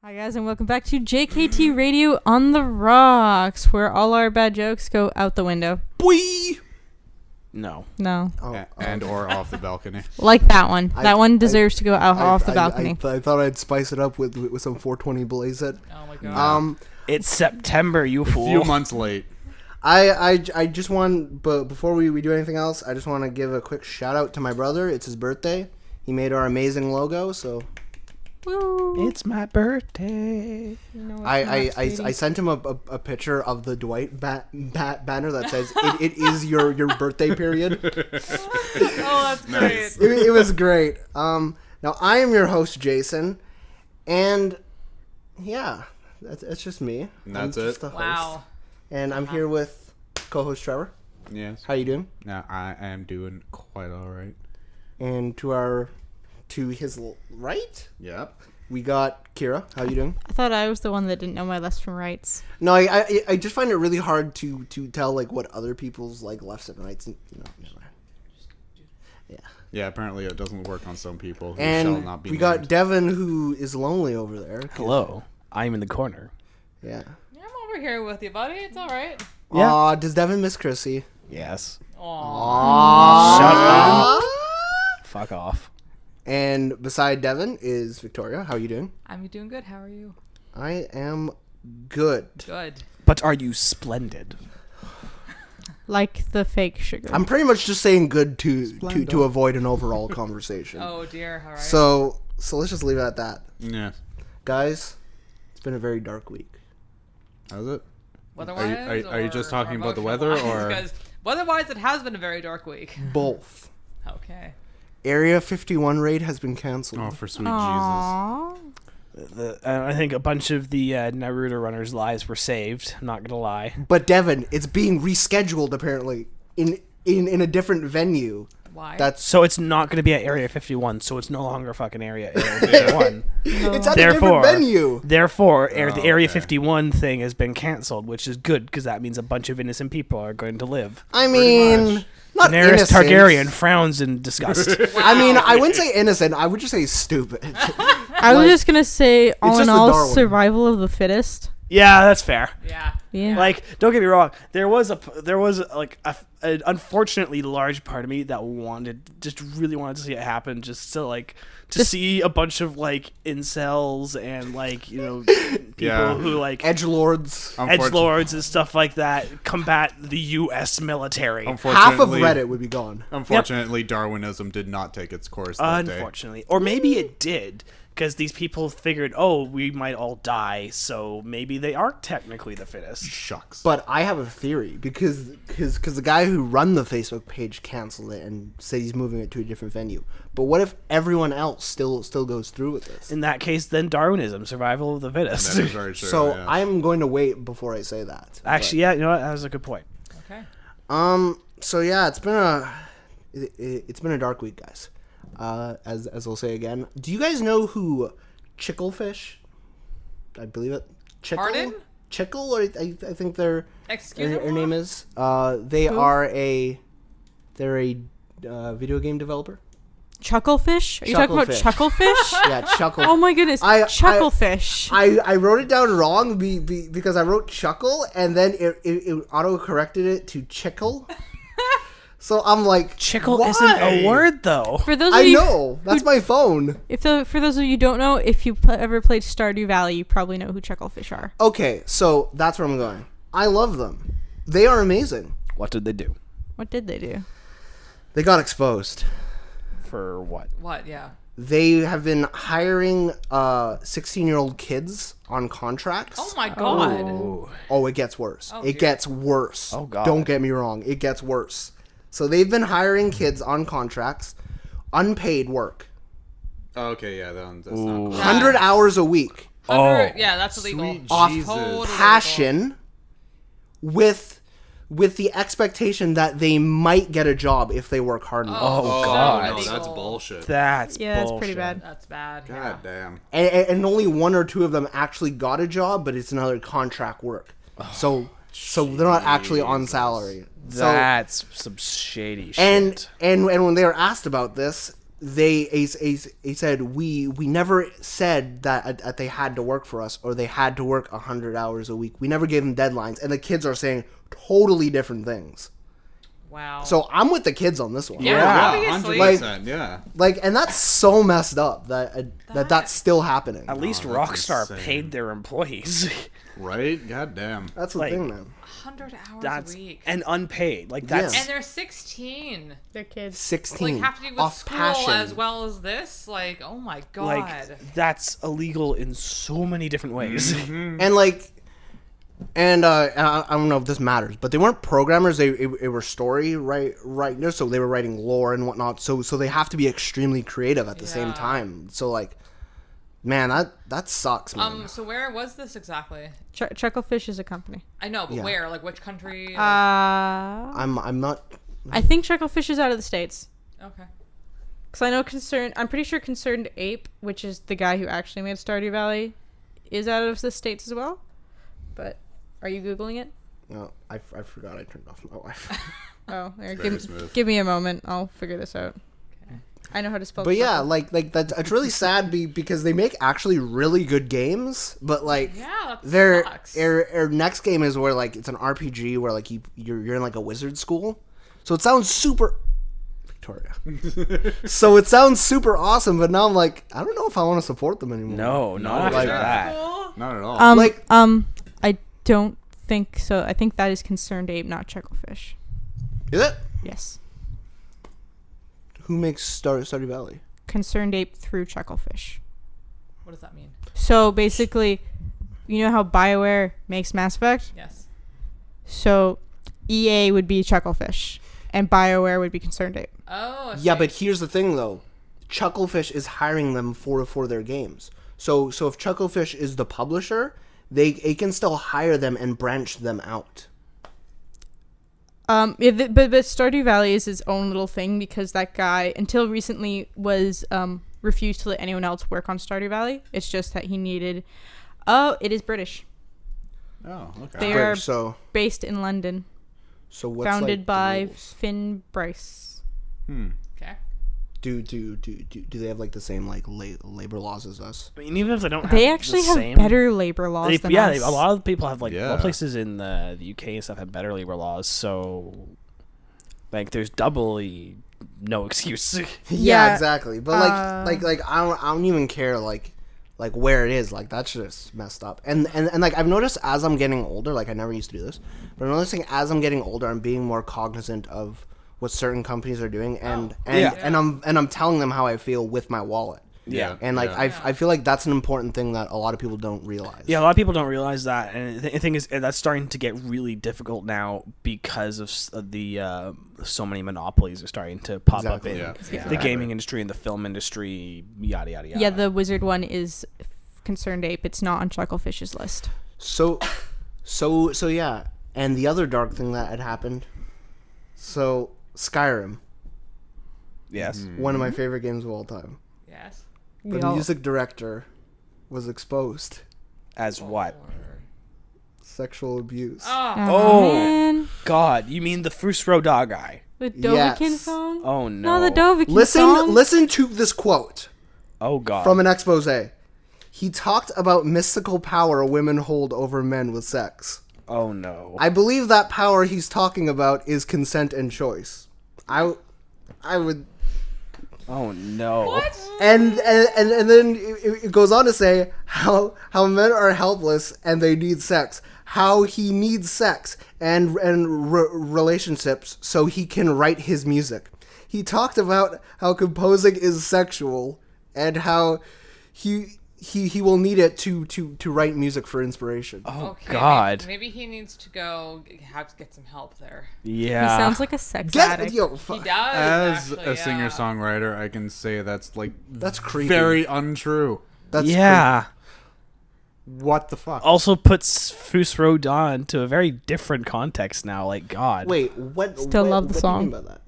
Hi guys, and welcome back to JKT Radio on the Rocks, where all our bad jokes go out the window. Boy! No. And or off the balcony. Like that one. That one deserves to go out off the balcony. I thought I'd spice it up with some 420 Blaze It. Oh my god. It's September, you fool. A few months late. I just want, but before we do anything else, I just want to give a quick shout out to my brother. It's his birthday. He made our amazing logo, so... Woo. It's my birthday. No, I sent him a picture of the Dwight banner that says it is your birthday period. Oh, that's Nice. great. It was great. Now I am your host Jason, and yeah, that's just me. And that's I'm just it? the host. Wow. And I'm here with co-host Trevor. Yes. How you doing? Now I am doing quite alright. And to his right, Yep. we got Kira. How you doing? I thought I was the one that didn't know my lefts from rights. No, I just find it really hard to tell like what other people's like lefts and rights. And, yeah. Yeah, apparently it doesn't work on some people who shall And not be we got named. Devin, who is lonely over there. Hello. I'm in the corner. Yeah. Yeah, I'm over here with you, buddy. It's all right. Yeah. Aw, does Devin miss Chrissy? Yes. Aww. Shut up. Fuck off. And beside Devin is Victoria. How are you doing? I'm doing good. How are you? I am good. Good. But are you splendid? Like the fake sugar. I'm pretty much just saying good to avoid an overall conversation. Oh dear. All right. So let's just leave it at that. Yeah. Guys, it's been a very dark week. How's it? Weather-wise, Are you just or talking about the weather, emotional-wise? or... Because weather-wise, it has been a very dark week. Both. Okay. Area 51 raid has been canceled. Oh, for sweet Aww. I think a bunch of the Naruto runners' lives were saved. I'm not gonna lie. But Devin, it's being rescheduled apparently in a different venue. Why? That's So it's not gonna be at Area 51. So it's no longer fucking Area 51. it's at a Therefore- different venue. Therefore, the Oh, Area okay. 51 thing has been canceled, which is good because that means a bunch of innocent people are going to live. I mean, much. not Daenerys innocent. Targaryen frowns in disgust. I mean, I wouldn't say innocent. I would just say stupid. I was Like, just gonna say, all just in the all, Darwin. survival of the fittest. Yeah, that's fair. yeah. Yeah. Like, don't get me wrong. There was an unfortunately large part of me that really wanted to see it happen, just to see a bunch of like incels and like people Yeah. who like edgelords. edgelords and stuff like that combat the U.S. military. Half of Unfortunately, Reddit would be gone. Unfortunately, Darwinism did not take its course that day. Unfortunately, or maybe it did. Because these people figured, oh, we might all die, so maybe they are technically the fittest. Shucks. But I have a theory because the guy who run the Facebook page canceled it and said he's moving it to a different venue. But what if everyone else still goes through with this? In that case, then Darwinism, survival of the fittest. That is very true. So yeah. I'm going to wait before I say that. Actually, yeah, you know what? That was a good point. Okay. So yeah, it's been a dark week, guys. As I'll say again, do you guys know who Chicklefish? I believe it. Chickle. Pardon? Chickle, or I think their Excuse me. name is. They Who? are a video game developer. Chucklefish? Are you talking about Chucklefish? Yeah, Chuckle. Oh my goodness. Chucklefish. I wrote it down wrong because I wrote Chuckle and then it auto corrected it to Chickle. So I'm like, Chickle why? isn't a word, though. For those of I you know. That's my phone. For those of you who don't know, if you ever played Stardew Valley, you probably know who Chucklefish are. Okay, so that's where I'm going. I love them. They are amazing. What did they do? What did they do? They got exposed. For what? What? Yeah. They have been hiring 16-year-old kids on contracts. Oh my god. Oh, it gets worse. Oh, It dear. gets worse. Oh, God. Don't get me wrong. It gets worse. So they've been hiring kids on contracts, unpaid work, Okay, yeah, that's not cool. 100 hours a week, Yeah, that's illegal. Sweet off Jesus. Totally passion, with the expectation that they might get a job if they work hard enough. Oh, God. no, Illegal. that's bullshit. That's Yeah, that's pretty bullshit. bad. That's bad. God damn. And only one or two of them actually got a job, but it's another contract work. So they're not actually on salary. So, That's some shady shit. and when they were asked about this, he said we never said that they had to work for us or they had to work 100 hours a week. We never gave them deadlines, and the kids are saying totally different things. Wow. So I'm with the kids on this one. Yeah, obviously. 100%, yeah. Like, and that's so messed up that's still happening. At least that's Rockstar insane. paid their employees. Right? God damn. That's the like, thing, man. 100 hours That's a week. and unpaid. Like that's And they're 16. They're kids. 16 Like, have to do with off school passion. as well as this? Like, oh my god. like that's illegal in so many different ways. And like, and I don't know if this matters, but they weren't programmers. They were story writers, so they were writing lore and whatnot. So they have to be extremely creative at the same Yeah. time. So like, man, that sucks, man. So where was this exactly? Chucklefish is a company. I know, but Yeah. where? Like, which country? I'm not. I think Chucklefish is out of the States. Okay. Because I know I'm pretty sure Concerned Ape, which is the guy who actually made Stardew Valley, is out of the States as well. But are you Googling it? No, I forgot I turned off my Wi-Fi. Oh, there, Very smooth. give me a moment. I'll figure this out. I know how to spell. But yeah, chuckle. like that's it's really sad because they make actually really good games, but like Yeah, that their sucks. next game is where like it's an RPG where like you're in like a wizard school, so it sounds super Victoria. So it sounds super awesome, but now I'm like I don't know if I want to support them anymore. No, not after like- that. Cool. Not at all. like- I don't think so. I think that is Concerned Ape, not Chucklefish. Is it? Yes, Who makes Stardew Valley? Concerned Ape through Chucklefish. What does that mean? So basically, you know how BioWare makes Mass Effect? Yes. So EA would be Chucklefish, and BioWare would be Concerned Ape. Oh. I Yeah, see. but here's the thing though, Chucklefish is hiring them for their games. So if Chucklefish is the publisher, they can still hire them and branch them out. But Stardew Valley is its own little thing because that guy, until recently, was refused to let anyone else work on Stardew Valley. It's just that he needed. Oh, it is British. Oh, okay. They are So based in London, what's like, founded the by rules? Finn Bryce. Okay. Do they have like the same like labor laws as us? I mean, even if they don't, They have actually the have same, better labor laws than us. a lot of people have like Yeah. a lot of places in the UK and stuff have better labor laws. So, like, there's doubly no excuse. Yeah, Yeah, exactly. But like I don't even care like where it is. Like that's just messed up. And like I've noticed as I'm getting older, like I never used to do this, but I'm noticing as I'm getting older, I'm being more cognizant of what certain companies are doing, and I'm telling them how I feel with my wallet. Yeah. And like I feel like that's an important thing that a lot of people don't realize. Yeah, a lot of people don't realize that, and the thing is that's starting to get really difficult now because of the so many monopolies are starting to pop Exactly. up in Yeah, the gaming industry and the film industry, yada yada yada. Yeah, the wizard one is Concerned Ape. It's not on Chucklefish's list. So yeah. And the other dark thing that had happened. So Skyrim, Yes. one of my favorite games of all time. Yes. The music director was exposed. As what? Sexual abuse. Oh. Man. God, you mean the Fus Roda guy? The Dovahkiin Yes. song? Oh no. No, the Dovahkiin song. Listen to this quote Oh God. from an expose. He talked about mystical power women hold over men with sex. Oh no. I believe that power he's talking about is consent and choice. I would. Oh no. What? And then it goes on to say how men are helpless and they need sex. How he needs sex and relationships so he can write his music. He talked about how composing is sexual and how he will need it to write music for inspiration. Oh Okay, God. Maybe he needs to go get some help there. Yeah. He sounds like a sex Get addict. yo, He fuck. does. As actually, a singer-songwriter, I can say that's like That's creepy. very untrue. That's yeah. What the fuck? Also puts Fus Roda into a very different context now. Like God. Wait, what? Still what, love the what song. do you mean by that?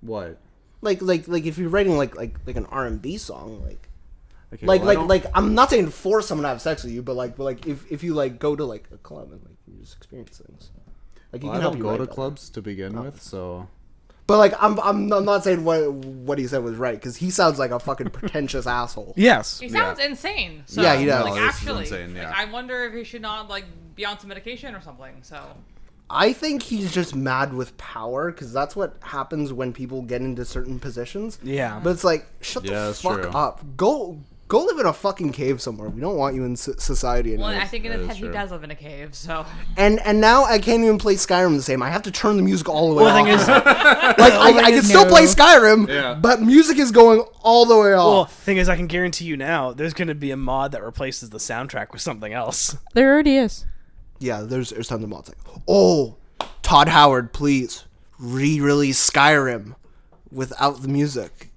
What? Like if you're writing like an R&B song, Okay, like well, I don't- like I'm not saying force someone to have sex with you, but like if you like go to like a club and like you just experience things, like you well, I can help don't you go write to about clubs to begin with, so But like, I'm not saying what he said was right because he sounds like a fucking pretentious asshole. Yes. He sounds insane. So, Yeah, he does. Like, No, this is actually, insane, yeah. like, I wonder if he should not like be on some medication or something. So. I think he's just mad with power because that's what happens when people get into certain positions. Yeah. But it's like, shut Yeah, the that's fuck true. up. Go live in a fucking cave somewhere. We don't want you in society Well, anymore. I think in his That head is he true. does live in a cave. So. And now I can't even play Skyrim the same. I have to turn the music all the way Well, the off. thing is, Like I can still play Skyrim, Yeah. but music is going all the way well, off. thing is, I can guarantee you now, there's going to be a mod that replaces the soundtrack with something else. There already is. Yeah, there's tons of mods like, oh, Todd Howard, please re-release Skyrim without the music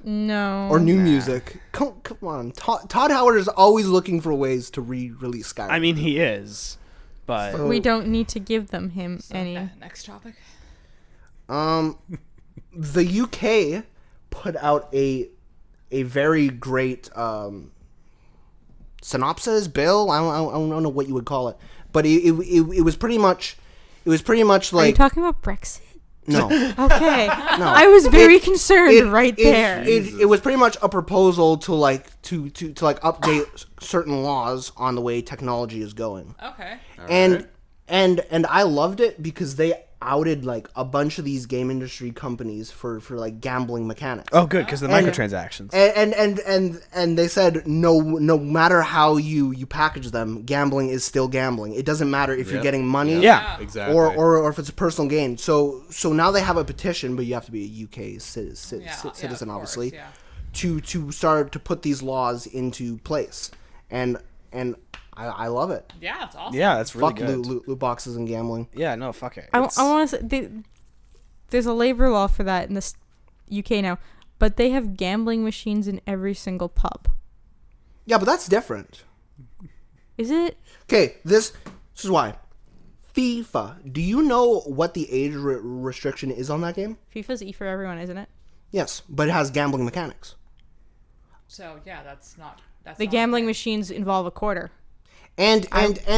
No. or new music. Come on, Todd Howard is always looking for ways to re-release Skyrim. I mean, he is, but So- We don't need to give them him any. Next topic. The UK put out a very great synopsis bill. I don't know what you would call it, but it was pretty much Are you like talking about Brexit? no. Okay. I was very concerned right there. It was pretty much a proposal to update certain laws on the way technology is going. Okay. And I loved it because they outed like a bunch of these game industry companies for like gambling mechanics. oh, good because the And- microtransactions. And they said no matter how you package them, gambling is still gambling. It doesn't matter if you're Yep. getting money Yeah. Exactly. or if it's a personal gain. So now they have a petition, but you have to be a UK citizen, Yeah, citizen of obviously, course, to start to put these laws into place. And I love it. Yeah, that's awesome. Yeah, that's really Fuck good. loot boxes and gambling. Yeah, no, fuck it. I It's- want to say there's a labor law for that in this UK now, but they have gambling machines in every single pub. Yeah, but that's different. Is it? Okay, this is why. FIFA. Do you know what the age restriction is on that game? FIFA's E for everyone, isn't it? Yes, but it has gambling mechanics. So yeah, that's not. That's The not gambling okay. machines involve a quarter. And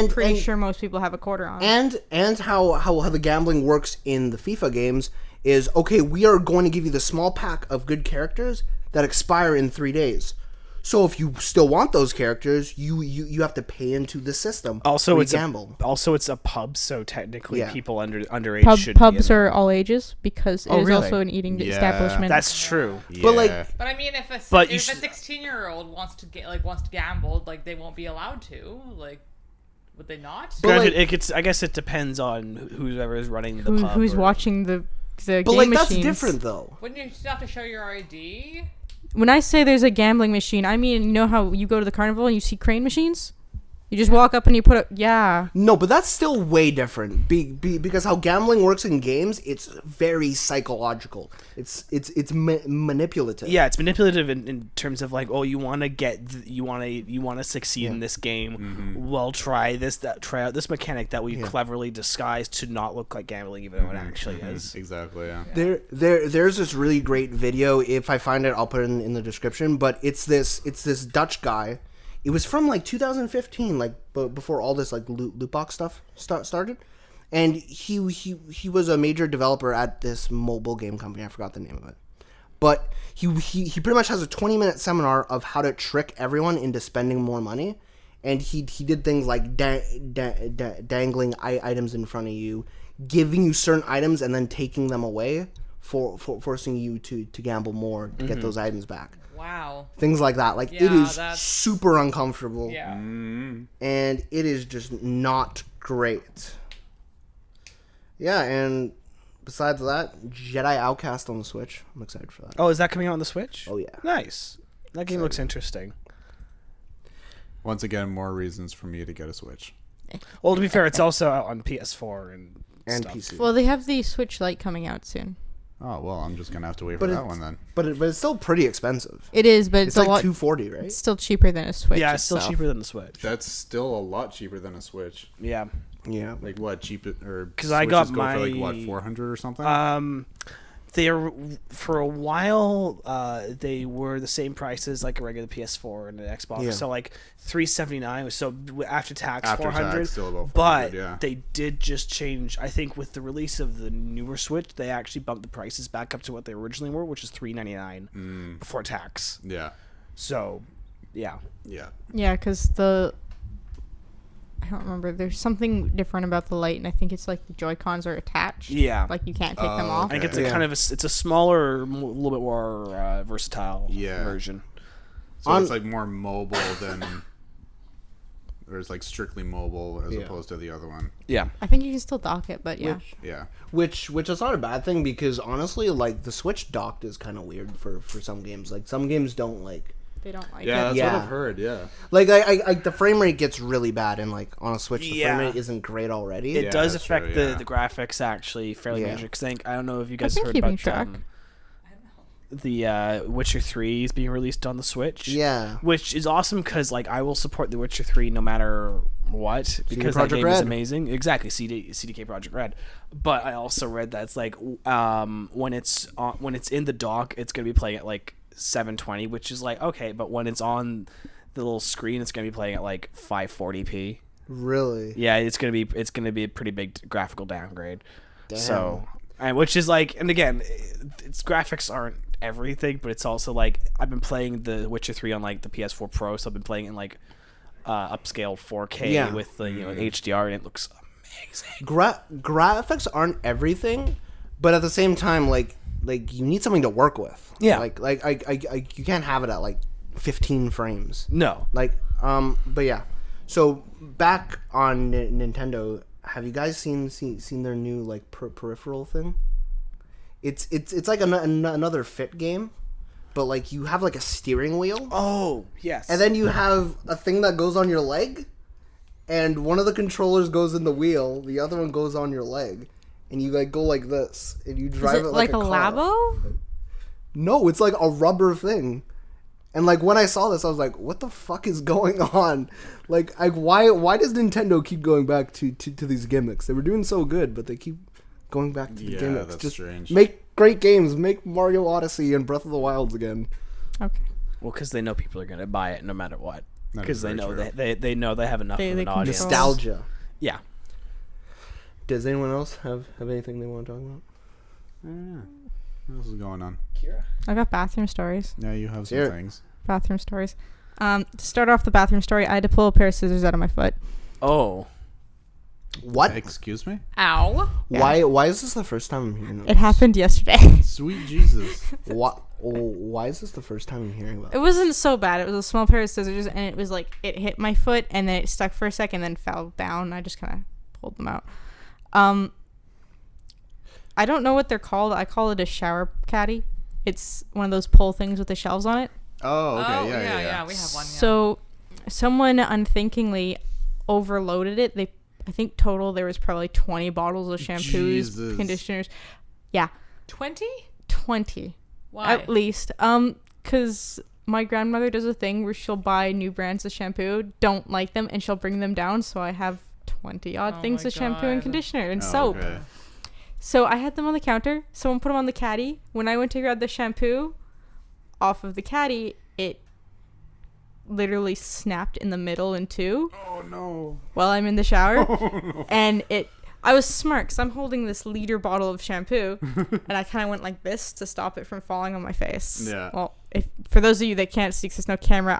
Pretty sure most people have a quarter on. and how the gambling works in the FIFA games is okay. We are going to give you the small pack of good characters that expire in 3 days. So if you still want those characters, you have to pay into the system. Also, where you it's gamble. also it's a pub, so technically Yeah. people underage should Pubs be in are all ages because it Oh, is really? also an eating Yeah. establishment. That's true. But, like, Yeah. But I mean, if But you if a should- 16-year-old wants to gamble, like they won't be allowed to. Like, would they not? But, Granted, like- it gets. I guess it depends on whoever is running the pub. who's or- watching the But game like machines. that's different though. Wouldn't you still have to show your ID? When I say there's a gambling machine, I mean, you know how you go to the carnival and you see crane machines? You just walk up and you put a... Yeah. No, but that's still way different. Because how gambling works in games, it's very psychological. It's manipulative. Yeah, it's manipulative in terms of like, oh, you want to you want to succeed in this game. Well, try out this mechanic that we cleverly disguised to not look like gambling, even though it actually is. Exactly. Yeah. There's this really great video. If I find it, I'll put it in the description. But it's this Dutch guy. It was from like 2015, like before all this like loot box stuff started, and he was a major developer at this mobile game company. I forgot the name of it, but he pretty much has a 20-minute seminar of how to trick everyone into spending more money, and he did things like dangling items in front of you, giving you certain items, and then taking them away, for forcing you to gamble more to get those items back. Wow. Things like that. Like, it Yeah, is that's- super uncomfortable. Yeah. And it is just not great. Yeah, and besides that, Jedi Outcast on the Switch. I'm excited for that. Oh, is that coming out on the Switch? Oh, yeah. Nice. That game looks interesting. Once again, more reasons for me to get a Switch. Well, to be fair, it's also out on PS4 and stuff. PC. Well, they have the Switch Lite coming out soon. Oh well, I'm just gonna have to wait But for that it's- one then. But it's still pretty expensive. It is, but It's it's, a like lot... $240, right? It's still cheaper than a Switch Yeah, it's still itself. cheaper than the Switch. That's still a lot cheaper than a Switch. Yeah. Yeah. Like what cheap or 'Cause I got Switches go for like my- what 400 or something. they're for a while they were the same price as like a regular PS4 and an Xbox. Yeah. So like $379 was so after tax After $400. tax, still about $400, But yeah. they did just change. I think with the release of the newer Switch, they actually bumped the prices back up to what they originally were, which is $399 before tax. Yeah. So, yeah. Yeah. Yeah, because I don't remember. There's something different about the Lite, and I think it's like the Joy-Cons are attached. Yeah. Like you can't take them off. I think it's a Yeah. kind of it's a smaller, a little bit more versatile Yeah. version. So it's like more mobile than, or it's like strictly mobile as opposed to the other one. Yeah. I think you can still dock it, but yeah. Yeah. Which is not a bad thing, because honestly, like, the Switch docked is kind of weird for some games. Like, some games don't like. They don't like Yeah, it. that's Yeah. what I've heard. Yeah. Like, I the frame rate gets really bad, and like on a Switch, the Yeah. frame rate isn't great already. It Yeah, does that's affect true, yeah. the graphics actually fairly Yeah. major. 'Cause I don't know if you guys been heard keeping about track. The Witcher 3 is being released on the Switch. Yeah. Which is awesome because like I will support The Witcher 3 no matter what because that Projekt game is Red. amazing. Exactly, CDK Project Red. But I also read that it's like when it's in the dock, it's gonna be playing at like 720, which is like okay, but when it's on the little screen, it's gonna be playing at like 540p. Really. Yeah, it's gonna be a pretty big graphical downgrade. Damn. So, and which is like, and again, its graphics aren't everything, but it's also like I've been playing The Witcher 3 on like the PS4 Pro, so I've been playing in like upscale 4K Yeah. with the HDR, and it looks amazing. Graphics aren't everything, but at the same time, like you need something to work with. Yeah. Like I you can't have it at like 15 frames. No, Like but yeah. So back on Nintendo, have you guys seen their new like peripheral thing? It's like another Fit game, but like you have like a steering wheel, oh yes, and then you have a thing that goes on your leg, and one of the controllers goes in the wheel, the other one goes on your leg, and you like go like this, and you Is drive it it like like a car. Labo? No, it's like a rubber thing. And like when I saw this, I was like, "What the fuck is going on?" Like why does Nintendo keep going back to these gimmicks? They were doing so good, but they keep going back to the Yeah, gimmicks. that's Just strange. make great games. Make Mario Odyssey and Breath of the Wilds again. Okay. well, because they know people are gonna buy it no matter what, That because is they very know true. they know they have enough They of an can audience. control. Nostalgia. Yeah, Does anyone else have anything they want to talk about? What else is going on? I got bathroom stories. Yeah, you have some Here. things. Bathroom stories. To start off the bathroom story, I had to pull a pair of scissors out of my foot. Oh, What? Excuse me? Ow. Why is this the first time I'm hearing It happened yesterday. Sweet Jesus. Why is this the first time I'm hearing about It wasn't so bad. It was a small pair of scissors, and it was like it hit my foot, and then it stuck for a second, then fell down. I just kind of pulled them out. I don't know what they're called. I call it a shower caddy. It's one of those pull things with the shelves on it. Oh, okay. Oh, yeah. we have one. Yeah. So, someone unthinkingly overloaded it. I think total there was probably 20 bottles of shampoos, Jesus. conditioners. Yeah, 20? 20 Why? at least. Because my grandmother does a thing where she'll buy new brands of shampoo, don't like them, and she'll bring them down. So I have 20 odd Oh things my of shampoo and God. conditioner and Oh, soap. okay. So I had them on the counter. Someone put them on the caddy. When I went to grab the shampoo off of the caddy, it literally snapped in the middle in two Oh, no. while I'm in the shower. And I was smart because I'm holding this liter bottle of shampoo, and I kind of went like this to stop it from falling on my face. Yeah. Well, for those of you that can't see, 'cause there's no camera,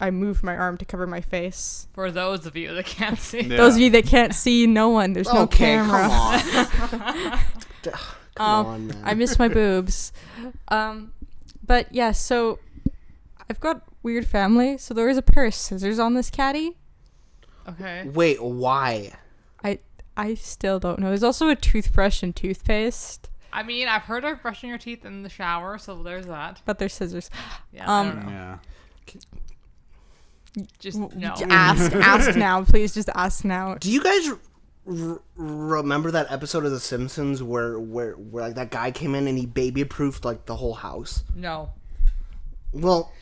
I moved my arm to cover my face. For those of you that can't see. Yeah. Those of you that can't see, no one. There's no Okay, camera. Come on, man. I miss my boobs. But yeah, so I've got weird family. So there was a pair of scissors on this caddy. Okay. Wait, why? I still don't know. There's also a toothbrush and toothpaste, I mean, I've heard of brushing your teeth in the shower, so there's that. but they're scissors. Yeah, I don't know. Yeah. Just no. Ask now, please. Just ask now. Do you guys remember that episode of The Simpsons where like that guy came in and he baby-proofed like the whole house? No. Well,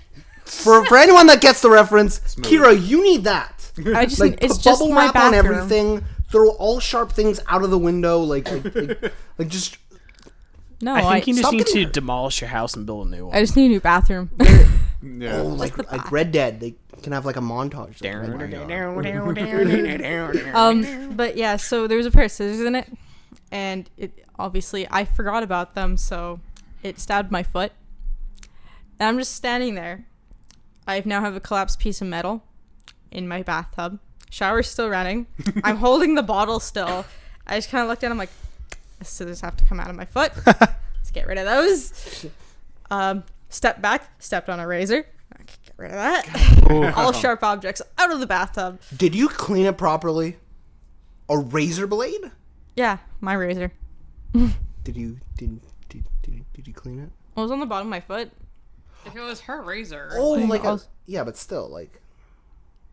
for anyone that gets the reference, Kira, you need that. I just Like it's put just bubble my wrap on bathroom. everything. Throw all sharp things out of the window. Like just No, I think you just Stop need to getting- demolish your house and build a new one. I just need a new bathroom. Yeah. Oh, like Red Dead. They can have like a montage. But yeah, so there was a pair of scissors in it, and it obviously I forgot about them, so it stabbed my foot. And I'm just standing there. I now have a collapsed piece of metal in my bathtub. Shower's still running. I'm holding the bottle still. I just kind of looked at it. I'm like, the scissors have to come out of my foot. Let's get rid of those. Step back. Stepped on a razor. Okay, get rid of that. All sharp objects out of the bathtub. Did you clean it properly? A razor blade? Yeah, my razor. Did you clean it? It was on the bottom of my foot. If it was her razor. Oh, Like, yeah, but still, like.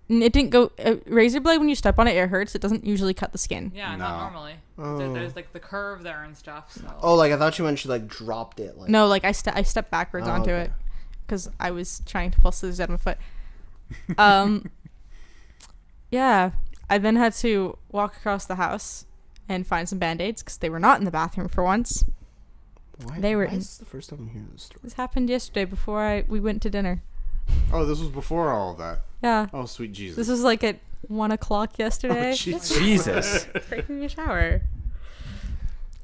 It didn't go. Razor blade, when you step on it, it hurts. It doesn't usually cut the skin. Yeah, No. not normally. There's like the curve there and stuff. So. Oh, like I thought you meant she like dropped it. Like. No, like I stepped backwards onto okay. it because I was trying to pull scissors out of my foot. Yeah, I then had to walk across the house and find some band-aids because they were not in the bathroom for once. Why? They were Why in- is this the first time I'm hearing this story? This happened yesterday before we went to dinner. Oh, this was before all of that. Yeah, Oh, sweet Jesus. this was like at 1:00 yesterday. Jesus. Taking a shower.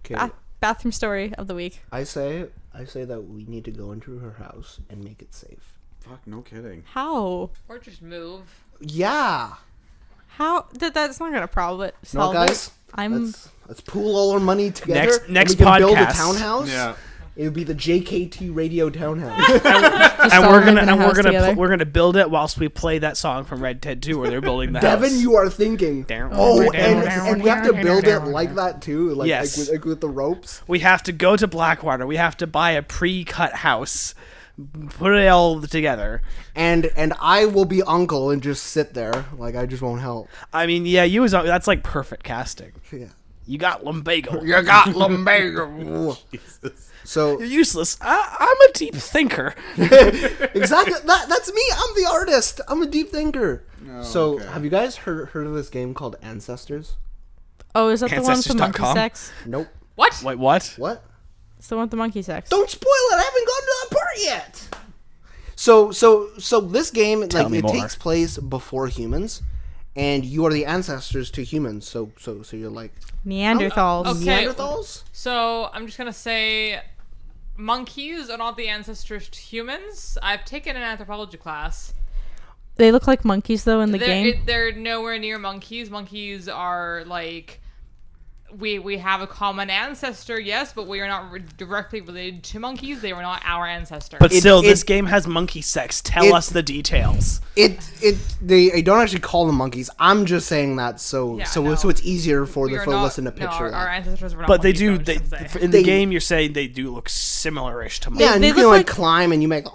Okay, Bathroom story of the week. I say that we need to go into her house and make it safe. Fuck, no kidding. How? Or just move. Yeah. How? That's not gonna No, solve guys. it. I'm. Let's pool all our money together. Next and we can build a podcast. townhouse. Yeah. It would be the JKT Radio Townhouse. And all we're live in a gonna house together. we're gonna build it whilst we play that song from Red Dead 2 where they're building the Devin, house. you are thinking. Oh, and we have to build it like that too, like, Yes. like with the ropes. We have to go to Blackwater. We have to buy a pre-cut house, put it all together. And I will be uncle and just sit there, like I just won't help. I mean, yeah, that's like perfect casting. Yeah. You got lumbago. You got lumbago. So You're useless. I'm a deep thinker. exactly that's me. I'm the artist. I'm a deep thinker. So okay. have you guys heard of this game called Ancestors? Oh, is that the one with the monkey Ancestors.com? sex? Nope. What? Wait, what? What? It's the one with the monkey sex. Don't spoil it. I haven't gotten to that part yet. So this game, Tell like, me it more. takes place before humans, and you are the ancestors to humans. So you're like Neanderthals. Okay. Neanderthals. So I'm just gonna say, monkeys are not the ancestors to humans. I've taken an anthropology class. They look like monkeys though in the game. They're nowhere near monkeys. Monkeys are like, we have a common ancestor, yes, but we are not directly related to monkeys. They were not our ancestors. But still, it- this game has monkey sex. Tell us the details. They don't actually call them monkeys. I'm just saying that so it's easier for We the are for not- listen to no, picture. our ancestors were not But they monkeys, do. I was They just gonna say. in the They- game, you're saying they do look similar-ish to monkeys. yeah, and They you can look like like- climb and you make.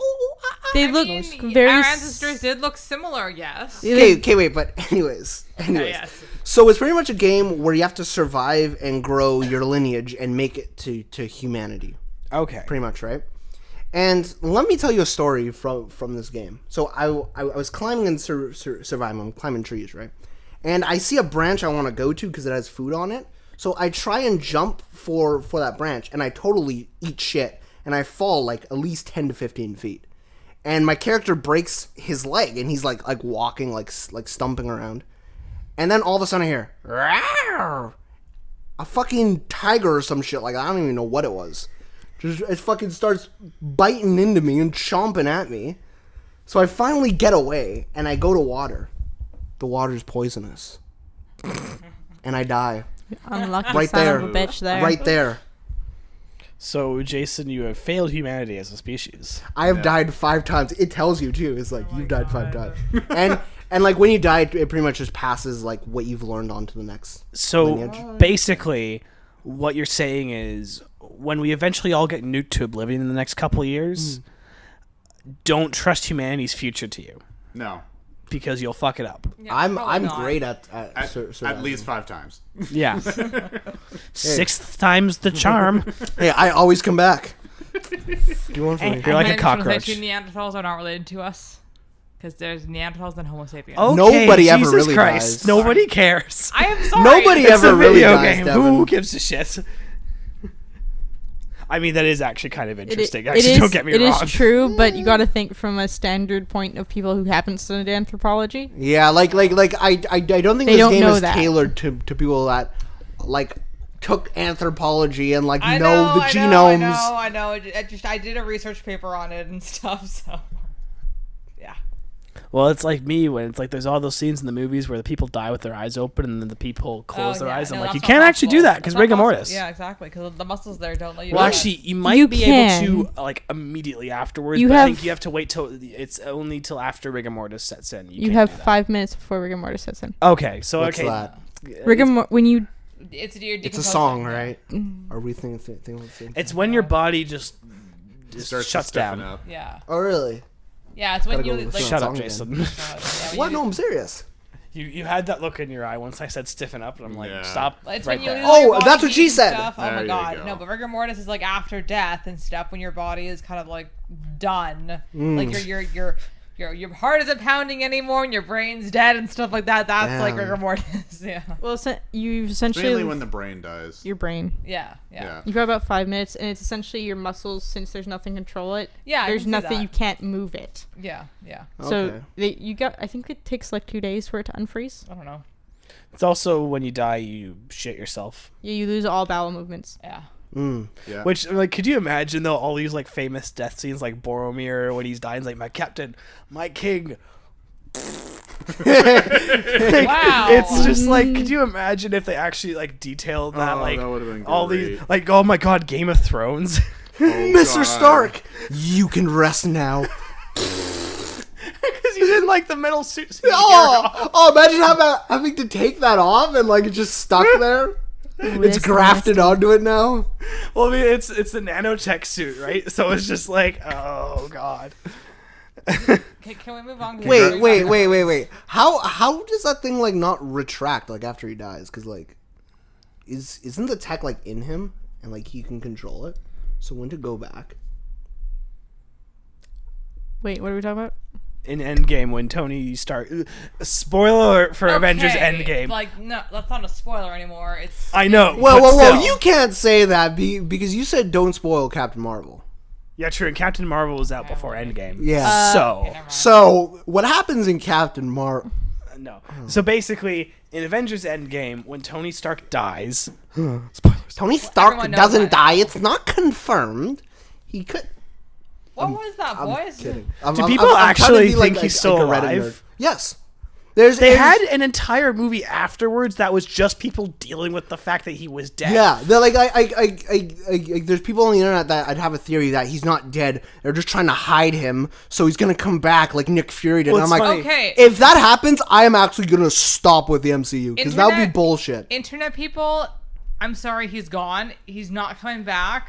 They I look mean, very. our ancestors did look similar, yes. Okay, wait, but anyways. Yes. So it's pretty much a game where you have to survive and grow your lineage and make it to humanity. Okay. Pretty much, right? And let me tell you a story from this game. So I was climbing and surviving. I'm climbing trees, right? And I see a branch I want to go to because it has food on it. So I try and jump for that branch, and I totally eat shit, and I fall like at least 10 to 15 feet. And my character breaks his leg, and he's like walking, like stumping around. And then all of a sudden I hear, "Rawr!" A fucking tiger or some shit like that. I don't even know what it was. Just it fucking starts biting into me and chomping at me. So I finally get away, and I go to water. The water's poisonous. And I die. Unlucky Right son there. of a bitch there. Right there. So, Jason, you have failed humanity as a species. I have died 5 times. It tells you too. It's like you've died 5 times. And like when you die, it pretty much just passes like what you've learned on to the next. So, lineage. basically, what you're saying is, when we eventually all get nuked to oblivion in the next couple of years, don't trust humanity's future to you No. because you'll fuck it up. Yeah, I'm probably not. great at At surviving. least 5 times. Yeah. Sixth time's the charm. Hey, I always come back. Do you want from me? You're like a I just wanna say cockroach. two Neanderthals are not related to us. Because there's Neanderthals and Homo sapiens. Okay, Nobody ever Jesus really Christ. dies. Nobody cares. I am sorry. Nobody It's ever a really video dies, game. Devin. Who gives a shit? I mean, that is actually kind of interesting. It Actually, is, don't get me wrong. It is true, but you got to think from a standard point of people who haven't studied anthropology. Yeah, like I don't think They this don't game know is that. tailored to people that like took anthropology and like I know the genomes. I know. I did a research paper on it and stuff. So, yeah. Well, it's like me when it's like there's all those scenes in the movies where the people die with their eyes open and then the people close their eyes. I'm like, you can't actually do that because rigor mortis. Yeah, exactly. Because the muscles there don't let you. Well, do actually, it. you might You be can. able to like immediately afterwards, You but I have- think you have to wait till it's only till after rigor mortis sets in. You can't have do that. 5 minutes before rigor mortis sets in. Okay, so What's okay. that? When you It's It's a song, right? Are we thinking the same? It's when your body just Starts to shuts stiffen down. up. Yeah. Oh, really? Yeah, it's when Gotta you go listen like. to Shut that up, song again. Jason. What? No, I'm serious. You had that look in your eye once I said stiffen up, and I'm like, Yeah. stop It's right when you there. lose your Oh, that's body what she heat and said. stuff. Oh There my you god, go. no! But rigor mortis is like after death and stuff when your body is kind of like done. Like your heart isn't pounding anymore and your brain's dead and stuff like that. That's like Damn. rigor mortis. Yeah. well, you Mainly essentially when the brain dies. your brain. Yeah. You've got about 5 minutes, and it's essentially your muscles. Since there's nothing to control it, Yeah, I there's can see nothing that. you can't move it. Yeah. So Okay. I think it takes like 2 days for it to unfreeze. I don't know. It's also when you die, you shit yourself. Yeah, you lose all bowel movements. Yeah. Yeah. Which, like, could you imagine though all these like famous death scenes, like Boromir when he's dying, like my captain, my king. Wow. It's just like, could you imagine if they actually like detailed that, Oh, like that would've been all these, great. like, oh my god, Game of Thrones. Oh, Mr. God. Stark, you can rest now. Because he's in like the metal suit. Oh, imagine having to take that off and like it's just stuck there. It's That's grafted onto it now. Well, I mean, it's the nanotech suit, right? So it's just like, oh god. Can we move on? Wait. How does that thing like not retract like after he dies? Because like, isn't the tech like in him and like he can control it? So when to go back? Wait, what are we talking about? In Endgame, when Tony Stark, spoiler alert for Avengers Endgame. Like, no, that's not a spoiler anymore. It's I know. Well, but still. you can't say that because you said don't spoil Captain Marvel. Yeah, true. And Captain Marvel was out before Endgame. Yeah. So Okay, never mind. So what happens in Captain Marvel? no. So basically, in Avengers Endgame, when Tony Stark dies, Tony Stark everyone knows doesn't that. die. It's not confirmed. He could. What was that voice? Kidding. Do people actually think he's still a Reddit alive? nerd. Yes. There's they had an entire movie afterwards that was just people dealing with the fact that he was dead. Yeah, they're like I there's people on the internet that I'd have a theory that he's not dead. They're just trying to hide him, so he's gonna come back like Nick Fury did. Well, and I'm it's like, funny. Okay. if that happens, I am actually gonna stop with the MCU because that would be Internet- bullshit. Internet people, I'm sorry, he's gone. He's not coming back.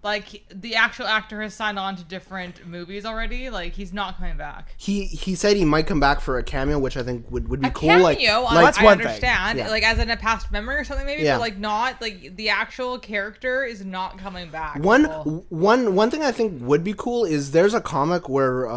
Like, the actual actor has signed on to different movies already. Like, he's not coming back. He said he might come back for a cameo, which I think would be A cool. cameo, like that's I one thing. understand. Yeah. Like, as in a past memory or something, maybe. Yeah. But, like, not, like, the actual character is not coming back. one People. thing I think would be cool is there's a comic where